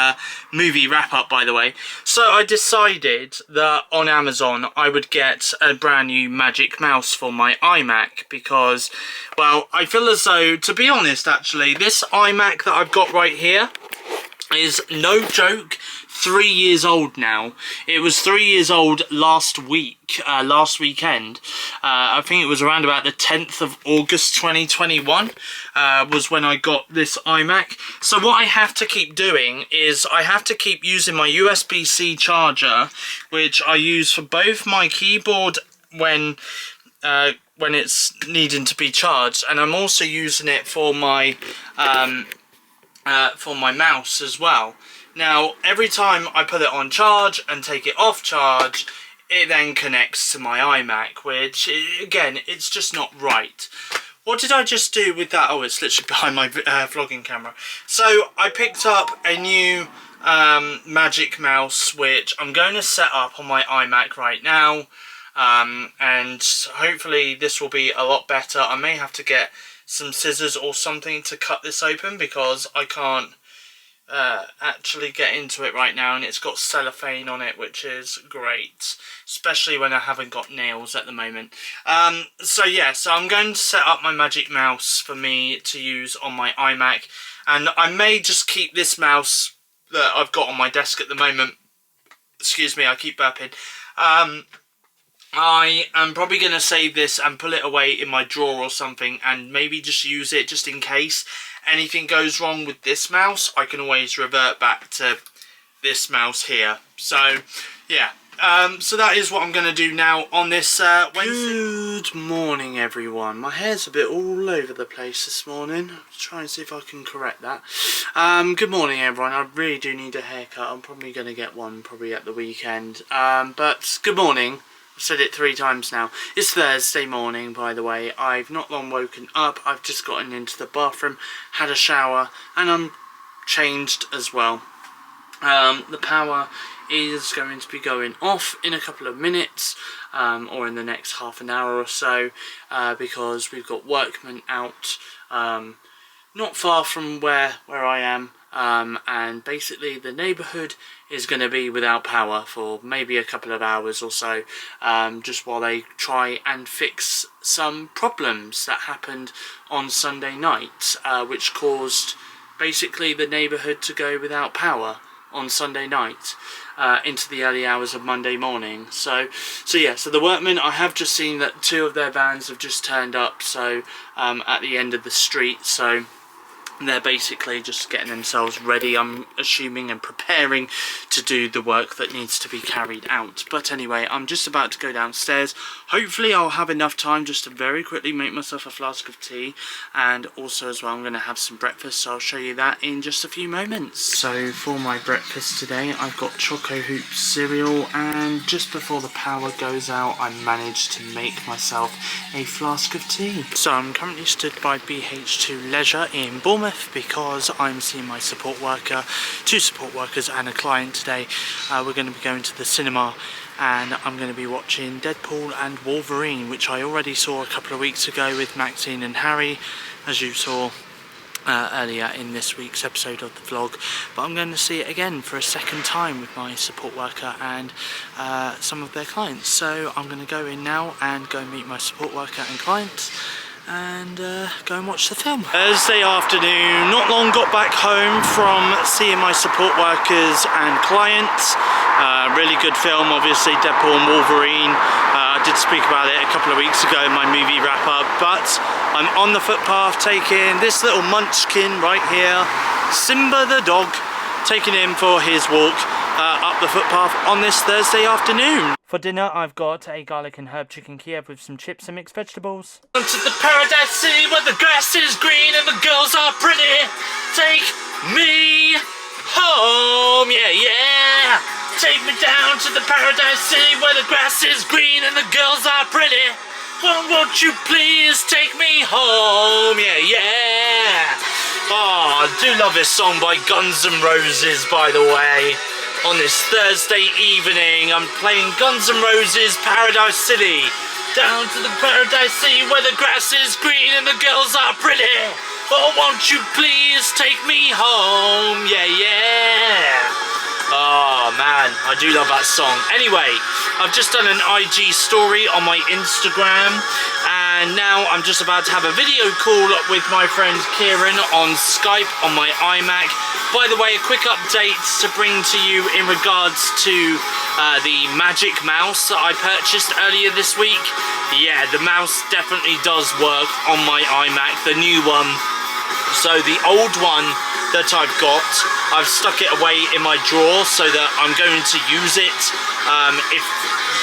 movie wrap up, by the way. So I decided that on Amazon I would get a brand new Magic Mouse for my iMac, because, well, I feel as though, to be honest actually, this iMac that I've got right here is, no joke, 3 years old now. It was 3 years old last weekend. I think it was around about the 10th of August 2021 was when I got this iMac. So what I have to keep doing is I have to keep using my USB-C charger, which I use for both my keyboard when it's needing to be charged, and I'm also using it for my mouse as well. Now, every time I put it on charge and take it off charge, it then connects to my iMac, which, again, it's just not right. What did I just do with that? Oh, it's literally behind my vlogging camera. So, I picked up a new Magic Mouse, which I'm going to set up on my iMac right now. And hopefully this will be a lot better. I may have to get some scissors or something to cut this open, because I can't actually get into it right now, and it's got cellophane on it, which is great, especially when I haven't got nails at the moment. So yeah, so I'm going to set up my Magic Mouse for me to use on my iMac, and I may just keep this mouse that I've got on my desk at the moment. Excuse me, I keep burping. I am probably going to save this and pull it away in my drawer or something, and maybe just use it just in case anything goes wrong with this mouse. I can always revert back to this mouse here. So yeah, So that is what I'm going to do now on this Wednesday. Good morning, everyone. My hair's a bit all over the place this morning. I'll try and see if I can correct that. Good morning, everyone. I really do need a haircut. I'm probably going to get one probably at the weekend. But good morning. I've said it 3 times now. It's Thursday morning, by the way. I've not long woken up. I've just gotten into the bathroom, had a shower, and I'm changed as well. The power is going to be going off in a couple of minutes, or in the next half an hour or so, because we've got workmen out not far from where I am. And basically the neighbourhood is going to be without power for maybe a couple of hours or so, just while they try and fix some problems that happened on Sunday night, which caused basically the neighbourhood to go without power on Sunday night into the early hours of Monday morning. So the workmen, I have just seen that 2 of their vans have just turned up, so at the end of the street, so they're basically just getting themselves ready, I'm assuming, and preparing to do the work that needs to be carried out. But anyway, I'm just about to go downstairs. Hopefully I'll have enough time just to very quickly make myself a flask of tea, and also as well I'm going to have some breakfast, so I'll show you that in just a few moments. So for my breakfast today, I've got Choco Hoop cereal, and just before the power goes out I managed to make myself a flask of tea. So I'm currently stood by BH2 Leisure in Bournemouth, because I'm seeing my support worker, 2 support workers and a client today. We're going to be going to the cinema, and I'm going to be watching Deadpool and Wolverine, which I already saw a couple of weeks ago with Maxine and Harry, as you saw earlier in this week's episode of the vlog. But I'm going to see it again for a second time with my support worker and some of their clients. So I'm going to go in now and go meet my support worker and clients, and go and watch the film. Thursday afternoon, not long got back home from seeing my support workers and clients. Really good film, obviously, Deadpool and Wolverine. I did speak about it a couple of weeks ago in my movie wrap up, but I'm on the footpath taking this little munchkin right here, Simba the dog, taking him for his walk up the footpath on this Thursday afternoon. For dinner, I've got a garlic and herb chicken Kiev with some chips and mixed vegetables. To the paradise city where the grass is green and the girls are pretty. Take me home, yeah, yeah. Take me down to the paradise city where the grass is green and the girls are pretty. Won't you please take me home, yeah, yeah. Oh, I do love this song by Guns N' Roses, by the way. On this Thursday evening, I'm playing Guns N' Roses Paradise City. Down to the Paradise City where the grass is green and the girls are pretty. Oh, won't you please take me home, yeah, yeah. Oh man, I do love that song. Anyway, I've just done an IG story on my Instagram, and now I'm just about to have a video call with my friend Kieran on Skype on my iMac. By the way, a quick update to bring to you in regards to the Magic Mouse that I purchased earlier this week. Yeah, the mouse definitely does work on my iMac, the new one. So the old one that I've got, I've stuck it away in my drawer so that I'm going to use it. If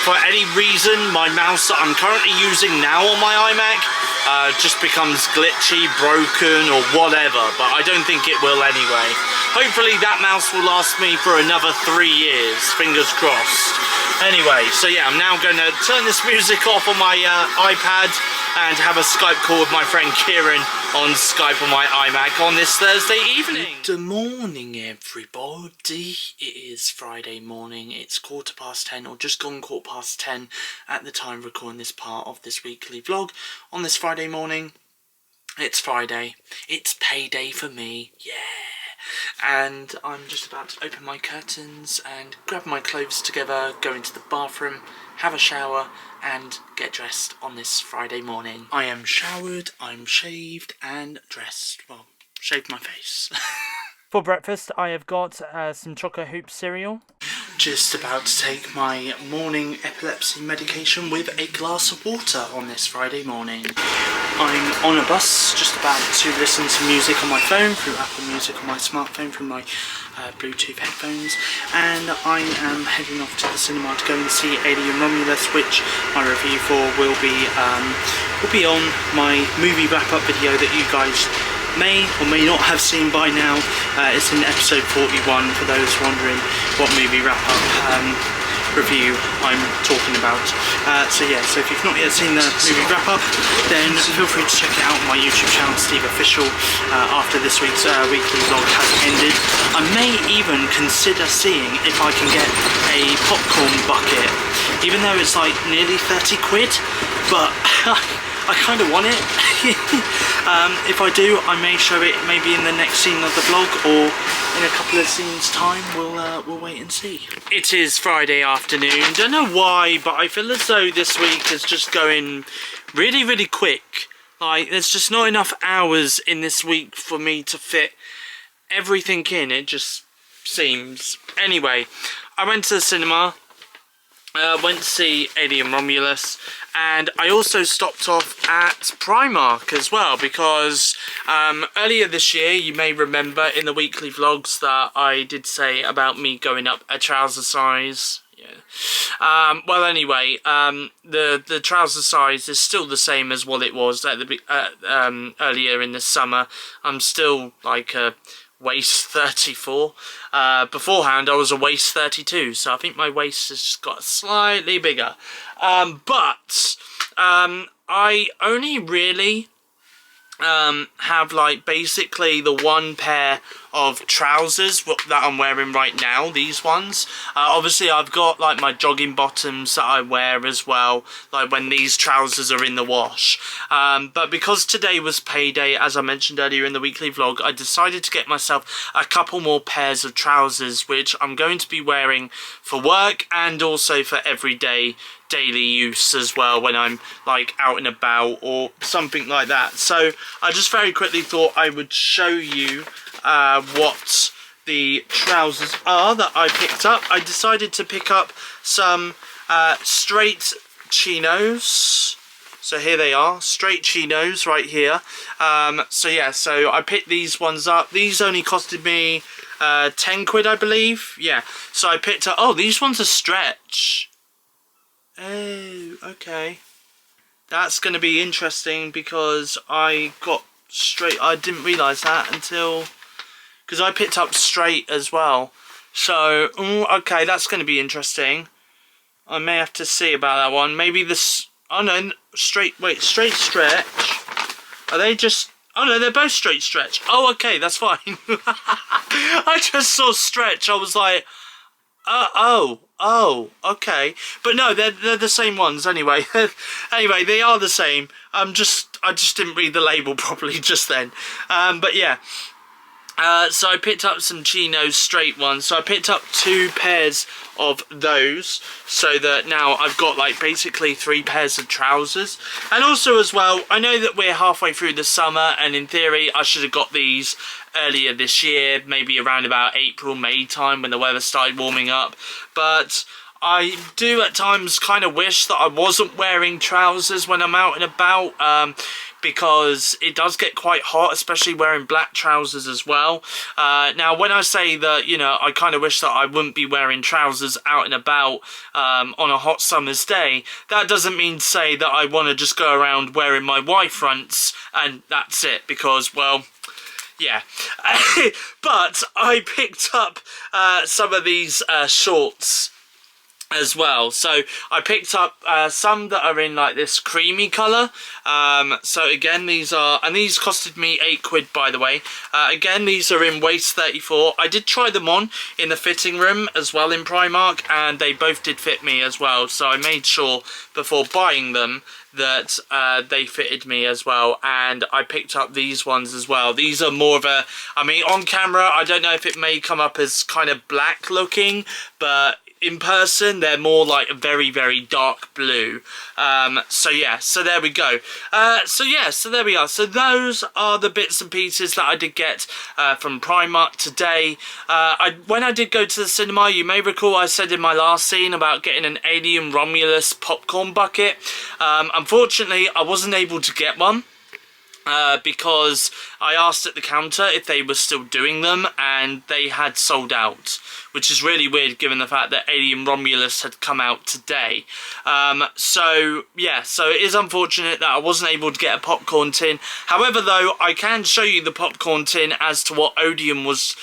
for any reason my mouse that I'm currently using now on my iMac just becomes glitchy, broken or whatever, but I don't think it will anyway. Hopefully that mouse will last me for another 3 years, fingers crossed. Anyway, so yeah, I'm now going to turn this music off on my iPad and have a Skype call with my friend Kieran on Skype on my iMac on this Thursday evening. Good morning, everybody. It is Friday morning. It's 10:15, or just gone 10:15 at the time of recording this part of this weekly vlog on this Friday morning. It's Friday. It's payday for me. Yeah. And I'm just about to open my curtains and grab my clothes together, go into the bathroom, have a shower and get dressed on this Friday morning. I am showered, I'm shaved and dressed. Well, shaved my face. For breakfast I have got some Choco Hoop cereal just about to take my morning epilepsy medication with a glass of water on this Friday morning. I'm on a bus, just about to listen to music on my phone through Apple Music on my smartphone through my Bluetooth headphones, and I am heading off to the cinema to go and see Alien Romulus, which my review for will be on my movie wrap-up video that you guys may or may not have seen by now. It's in episode 41 for those wondering what movie wrap-up review I'm talking about. So if you've not yet seen the movie wrap-up, then feel free to check it out on my YouTube channel, SteveOfficial, after this week's weekly vlog has ended. I may even consider seeing if I can get a popcorn bucket, even though it's like nearly 30 quid, but I kind of want it. If I do, I may show it maybe in the next scene of the vlog, or in a couple of scenes time. We'll wait and see. It is Friday afternoon. Don't know why, but I feel as though this week is just going really, really quick. Like, there's just not enough hours in this week for me to fit everything in. It just seems. Anyway, I went to the cinema. Went to see Alien Romulus, and I also stopped off at Primark as well, because earlier this year, you may remember in the weekly vlogs that I did say about me going up a trouser size. Yeah. Well, anyway, the trouser size is still the same as what it was at the earlier in the summer. I'm still like a waist 34. Beforehand I was a waist 32, so I think my waist has just got slightly bigger. But I only really have like basically the one pair of trousers that I'm wearing right now, these ones. Obviously I've got like my jogging bottoms that I wear as well, like when these trousers are in the wash. But because today was payday, as I mentioned earlier in the weekly vlog, I decided to get myself a couple more pairs of trousers, which I'm going to be wearing for work and also for everyday daily use as well, when I'm like out and about or something like that. So I just very quickly thought I would show you what the trousers are that I picked up. I decided to pick up some straight chinos. So here they are, straight chinos right here. So yeah, so I picked these ones up. These only costed me 10 quid, I believe. Yeah, so I picked up, oh, these ones are stretch. Oh, okay. That's going to be interesting, because I didn't realise that until, because I picked up straight as well. So, okay, that's going to be interesting. I may have to see about that one. Maybe this, oh no, straight stretch. Are they just, oh no, they're both straight stretch. Oh, okay, that's fine. I just saw stretch, I was like, oh, okay. But no, they're the same ones anyway. Anyway, they are the same. I just didn't read the label properly just then. But yeah. So I picked up some chinos, straight ones. So I picked up 2 pairs of those, so that now I've got like basically 3 pairs of trousers. And also as well, I know that we're halfway through the summer, and in theory I should have got these earlier this year, maybe around about April, May time, when the weather started warming up. But I do at times kind of wish that I wasn't wearing trousers when I'm out and about, because it does get quite hot, especially wearing black trousers as well. Now, when I say that, you know, I kind of wish that I wouldn't be wearing trousers out and about on a hot summer's day, that doesn't mean to say that I want to just go around wearing my Y fronts and that's it, because, well, yeah. But I picked up some of these shorts as well. So I picked up some that are in like this creamy colour. So again, these are, and these costed me 8 quid, by the way. Again, these are in waist 34. I did try them on in the fitting room as well in Primark, and they both did fit me as well. So I made sure before buying them that they fitted me as well, and I picked up these ones as well. These are more of a, I mean, on camera I don't know if it may come up as kind of black looking, but in person they're more like a very, very dark blue. So yeah, so there we go. So there we are. So those are the bits and pieces that I did get from Primark today. When I did go to the cinema, you may recall I said in my last scene about getting an Alien Romulus popcorn bucket. Unfortunately, I wasn't able to get one. Because I asked at the counter if they were still doing them and they had sold out, which is really weird given the fact that Alien Romulus had come out today. So yeah, so it is unfortunate that I wasn't able to get a popcorn tin. However, though, I can show you the popcorn tin as to what Odeon was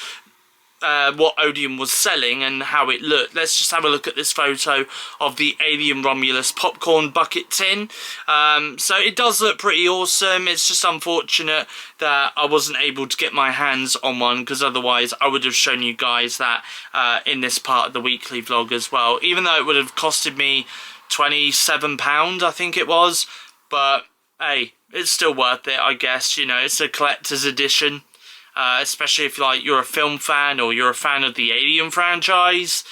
selling and how it looked. Let's just have a look at this photo of the Alien Romulus popcorn bucket tin. So it does look pretty awesome. It's just unfortunate that I wasn't able to get my hands on one, because otherwise I would have shown you guys that in this part of the weekly vlog as well, even though it would have costed me £27, I think it was. But hey, it's still worth it, I guess. You know, it's a collector's edition. Especially if you're a film fan or you're a fan of the Alien franchise,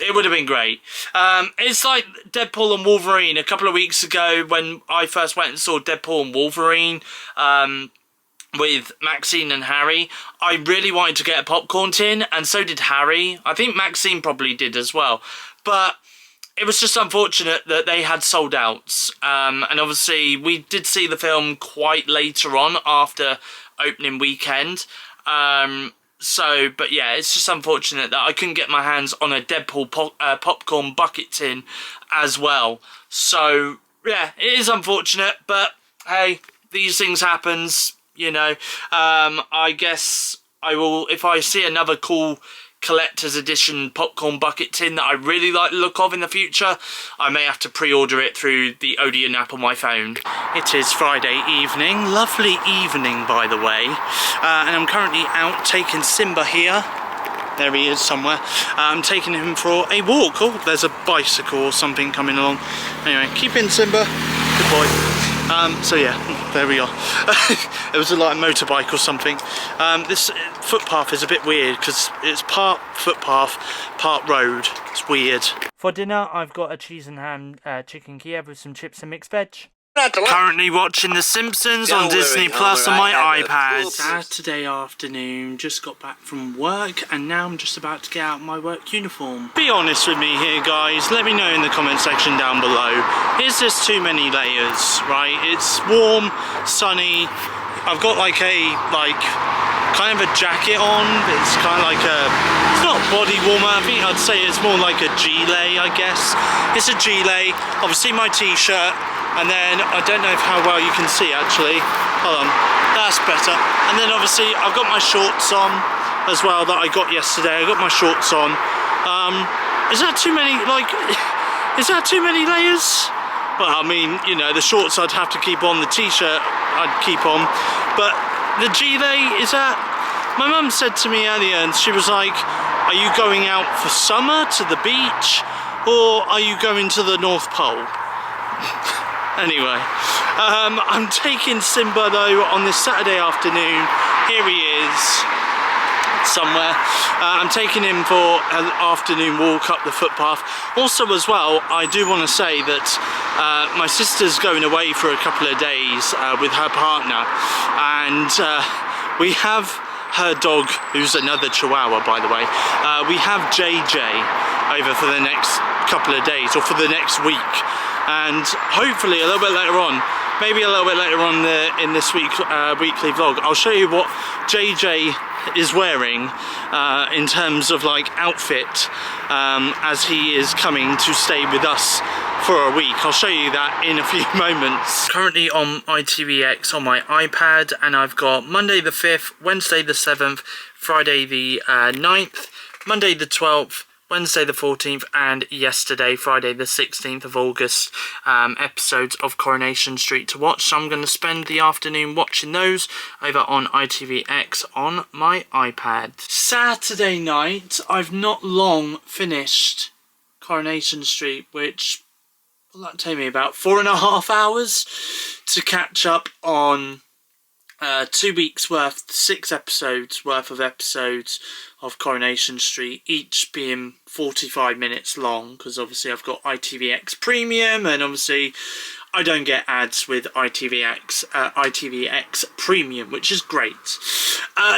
it would have been great. It's like Deadpool and Wolverine a couple of weeks ago when I first went and saw Deadpool and Wolverine with Maxine and Harry. I really wanted to get a popcorn tin, and so did Harry. I think Maxine probably did as well. But it was just unfortunate that they had sold out. And obviously we did see the film quite later on after opening weekend. But yeah, it's just unfortunate that I couldn't get my hands on a Deadpool popcorn bucket tin as well. So yeah, it is unfortunate, but hey, these things happens, you know. I guess I will, if I see another cool collector's edition popcorn bucket tin that I really like the look of in the future, I may have to pre-order it through the Odeon app on my phone. It is Friday evening, lovely evening by the way, and I'm currently out taking Simba here. There he is somewhere. I'm taking him for a walk. Oh, there's a bicycle or something coming along. Anyway, keep in, Simba. Good boy. So yeah, there we are. It was like a motorbike or something. This footpath is a bit weird because it's part footpath, part road. It's weird. For dinner, I've got a cheese and ham chicken Kiev with some chips and mixed veg. Currently watching The Simpsons on Disney Plus on my iPad. Saturday afternoon, just got back from work and now I'm just about to get out my work uniform. Be honest with me here, guys. Let me know in the comment section down below. Is this too many layers, right? It's warm, sunny. I've got like a kind of a jacket on. It's kind of like it's not a body warmer. I think I'd say it's more like a gilet, I guess. It's a gilet. Obviously my t-shirt. And then, I don't know how well you can see actually. Hold on, that's better. And then obviously, I've got my shorts on as well that I got yesterday. I got my shorts on. Is that too many, is that too many layers? Well, I mean, you know, the shorts I'd have to keep on, the t-shirt I'd keep on. But the gilet, is that... My mum said to me earlier, and she was like, are you going out for summer to the beach? Or are you going to the North Pole? Anyway, I'm taking Simba though on this Saturday afternoon. Here he is, somewhere. I'm taking him for an afternoon walk up the footpath. Also as well, I do want to say that my sister's going away for a couple of days with her partner. And we have her dog, who's another Chihuahua by the way. We have JJ over for the next couple of days, or for the next week. And hopefully a little bit later on, maybe a little bit later on in this weekly vlog, I'll show you what JJ is wearing in terms of like outfit as he is coming to stay with us for a week. I'll show you that in a few moments. Currently on ITVX on my iPad, and I've got Monday the 5th, Wednesday the 7th, Friday the 9th, Monday the 12th, Wednesday the 14th, and yesterday, Friday the 16th of August, episodes of Coronation Street to watch. So I'm going to spend the afternoon watching those over on ITVX on my iPad. Saturday night, I've not long finished Coronation Street, which will that take me about 4.5 hours to catch up on 2 weeks worth, 6 episodes worth of episodes of Coronation Street, each being 45 minutes long, because obviously I've got ITVX Premium, and obviously I don't get ads with ITVX Premium, which is great.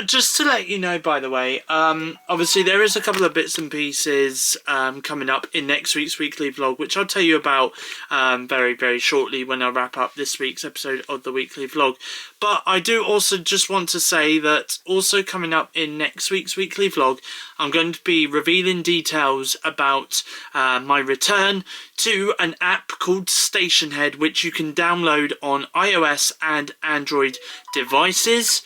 Just to let you know, by the way, obviously there is a couple of bits and pieces coming up in next week's weekly vlog, which I'll tell you about very, very shortly when I wrap up this week's episode of the weekly vlog. But I do also just want to say that also coming up in next week's weekly vlog, I'm going to be revealing details about my return to an app called Stationhead, which you can download on iOS and Android devices.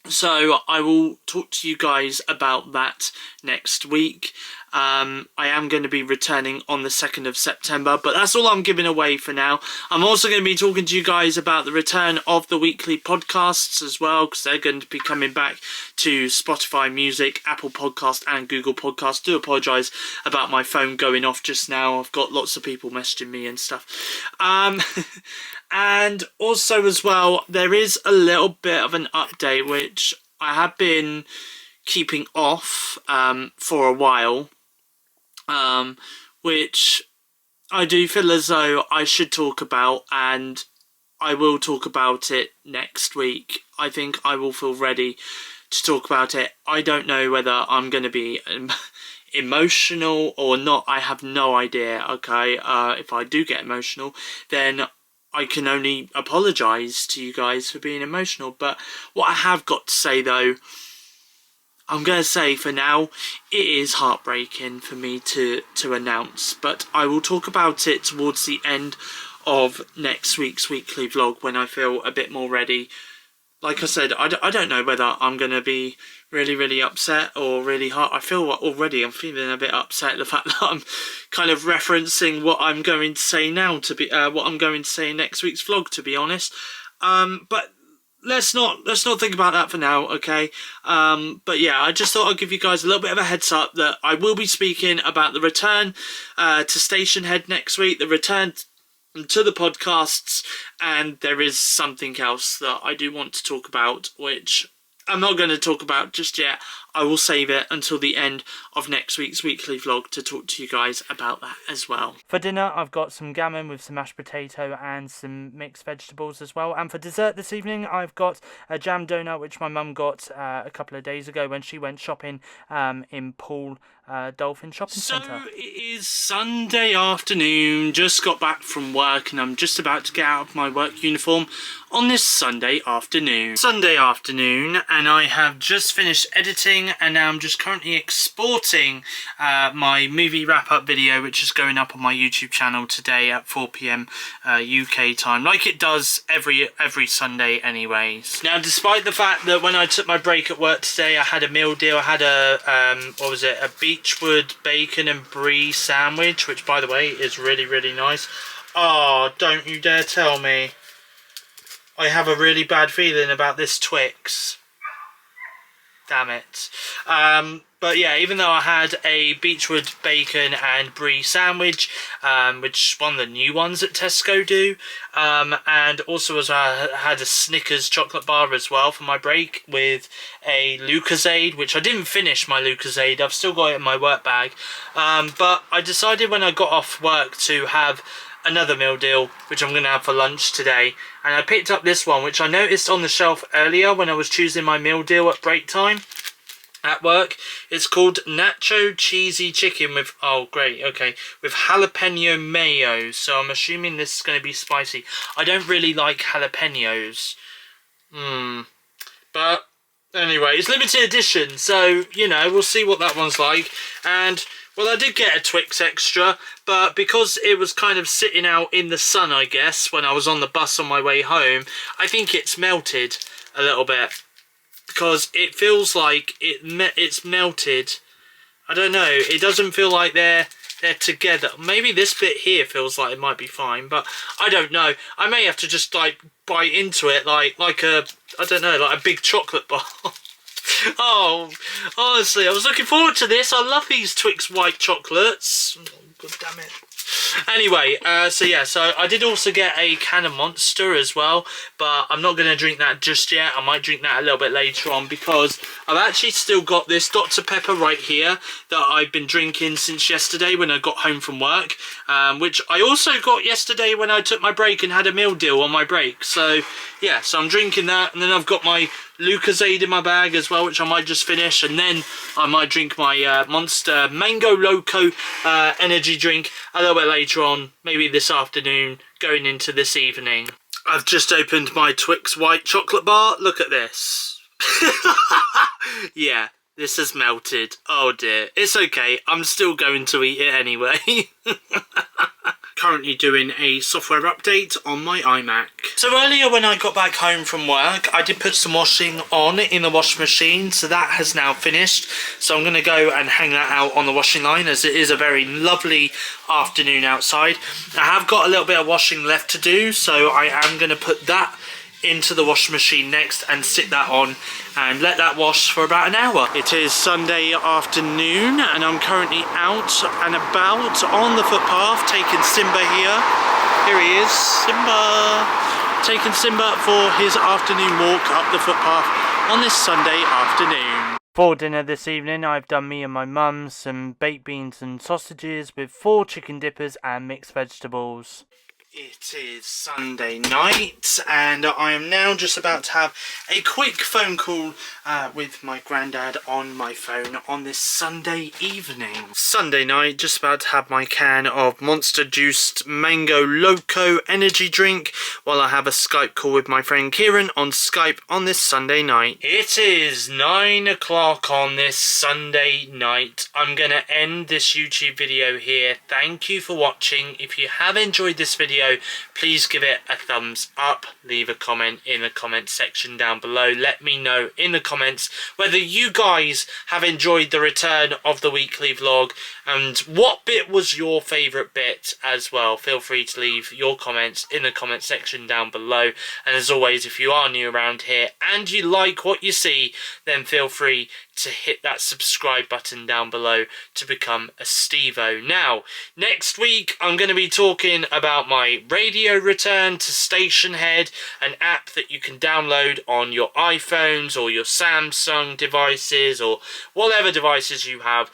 So I will talk to you guys about that next week. I am going to be returning on the 2nd of September, but that's all I'm giving away for now. I'm also going to be talking to you guys about the return of the weekly podcasts as well, because they're going to be coming back to Spotify Music, Apple Podcast and Google Podcast. Do apologise about my phone going off just now. I've got lots of people messaging me and stuff. And also as well, there is a little bit of an update which I have been keeping off for a while, which I do feel as though I should talk about, and I will talk about it next week. I think I will feel ready to talk about it. I don't know whether I'm going to be emotional or not. I have no idea, okay? If I do get emotional, then I can only apologise to you guys for being emotional. But what I have got to say though, I'm going to say for now, it is heartbreaking for me to announce. But I will talk about it towards the end of next week's weekly vlog when I feel a bit more ready. Like I said, I don't know whether I'm going to be really, really upset or really hard. I feel already I'm feeling a bit upset at the fact that I'm kind of referencing what I'm going to say now to be what I'm going to say in next week's vlog, to be honest. But let's not think about that for now, okay? But yeah, I just thought I'd give you guys a little bit of a heads up that I will be speaking about the return to Stationhead next week, the return to the podcasts, and there is something else that I do want to talk about, which I'm not going to talk about just yet. I will save it until the end of next week's weekly vlog to talk to you guys about that as well. For dinner, I've got some gammon with some mashed potato and some mixed vegetables as well. And for dessert this evening, I've got a jam donut, which my mum got a couple of days ago when she went shopping in Poole Dolphin Shopping Centre. So it is Sunday afternoon, just got back from work, and I'm just about to get out of my work uniform on this Sunday afternoon. And I have just finished editing, and now I'm just currently exporting my movie wrap-up video, which is going up on my YouTube channel today at 4 PM UK time, like it does every Sunday anyways. Now, despite the fact that when I took my break at work today, I had a meal deal. I had a what was it, a Beechwood bacon and brie sandwich, which by the way is really, really nice. Oh, don't you dare tell me I have a really bad feeling about this Twix. Damn it. But yeah, even though I had a Beechwood bacon and brie sandwich, which one of the new ones that Tesco do, and also as I had a Snickers chocolate bar as well for my break, with a Lucozade, which I didn't finish my Lucozade, I've still got it in my work bag, but I decided when I got off work to have another meal deal, which I'm going to have for lunch today, and I picked up this one, which I noticed on the shelf earlier when I was choosing my meal deal at break time at work. It's called Nacho Cheesy Chicken with, oh great, okay, with jalapeno mayo, so I'm assuming this is going to be spicy. I don't really like jalapenos, but anyway, it's limited edition, so you know, we'll see what that one's like. And well, I did get a Twix extra, but because it was kind of sitting out in the sun, I guess, when I was on the bus on my way home, I think it's melted a little bit, because it feels like it's melted. I don't know, it doesn't feel like they're together. Maybe this bit here feels like it might be fine, but I don't know. I may have to just like bite into it like a, I don't know, like a big chocolate bar. Oh, honestly, I was looking forward to this. I love these Twix white chocolates. Oh, God damn it. Anyway, so I did also get a can of Monster as well, but I'm not going to drink that just yet. I might drink that a little bit later on because I've actually still got this Dr. Pepper right here that I've been drinking since yesterday when I got home from work, which I also got yesterday when I took my break and had a meal deal on my break. So yeah, so I'm drinking that, and then I've got my Lucozade in my bag as well, which I might just finish, and then I might drink my Monster Mango Loco energy drink a little bit later on, maybe this afternoon, going into this evening. I've just opened my Twix white chocolate bar. Look at this. Yeah, this has melted. Oh dear. It's okay. I'm still going to eat it anyway. Currently doing a software update on my iMac. So earlier when I got back home from work, I did put some washing on in the washing machine, so that has now finished. So I'm going to go and hang that out on the washing line, as it is a very lovely afternoon outside. I have got a little bit of washing left to do, so I am going to put that into the washing machine next and sit that on and let that wash for about an hour. It is Sunday afternoon and I'm currently out and about on the footpath taking Simba here. Here he is, Simba. Taking Simba for his afternoon walk up the footpath on this Sunday afternoon. For dinner this evening, I've done me and my mum some baked beans and sausages with 4 chicken dippers and mixed vegetables. It is Sunday night and I am now just about to have a quick phone call with my granddad on my phone on this Sunday evening. Sunday night, just about to have my can of Monster Juiced Mango Loco energy drink while I have a Skype call with my friend Kieran on Skype on this Sunday night. It is 9 o'clock on this Sunday night. I'm going to end this YouTube video here. Thank you for watching. If you have enjoyed this video, please give it a thumbs up, leave a comment in the comment section down below. Let me know in the comments whether you guys have enjoyed the return of the weekly vlog and what bit was your favourite bit as well. Feel free to leave your comments in the comment section down below, and as always, if you are new around here and you like what you see, then feel free to hit that subscribe button down below to become a Stevo. Now, next week I'm going to be talking about my radio return to Stationhead, an app that you can download on your iPhones or your Samsung devices or whatever devices you have,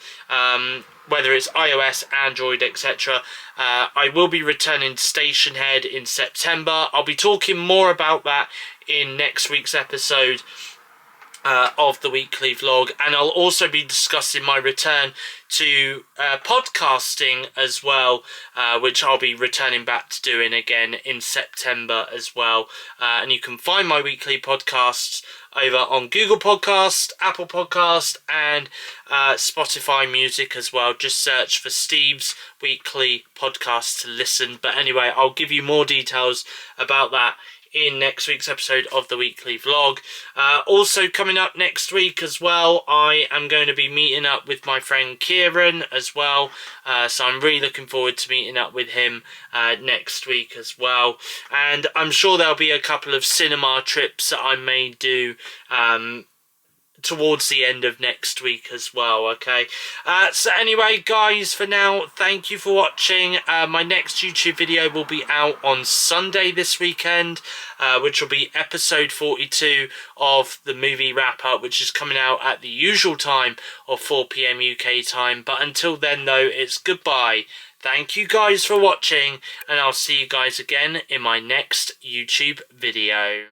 whether it's iOS, Android, etc. I will be returning to Stationhead in September. I'll be talking more about that in next week's episode of the weekly vlog, and I'll also be discussing my return to podcasting as well, which I'll be returning back to doing again in September as well. And you can find my weekly podcasts over on Google Podcast, Apple Podcast, and Spotify Music as well. Just search for Steve's Weekly Podcast to listen. But anyway, I'll give you more details about that in next week's episode of the weekly vlog. Also coming up next week as well, I am going to be meeting up with my friend Kieran as well, so I'm really looking forward to meeting up with him next week as well, and I'm sure there'll be a couple of cinema trips that I may do towards the end of next week as well. Okay, so anyway guys, for now, thank you for watching. My next YouTube video will be out on Sunday this weekend, which will be episode 42 of the movie wrap up, which is coming out at the usual time of 4 PM UK time. But until then though, it's goodbye. Thank you guys for watching, and I'll see you guys again in my next YouTube video.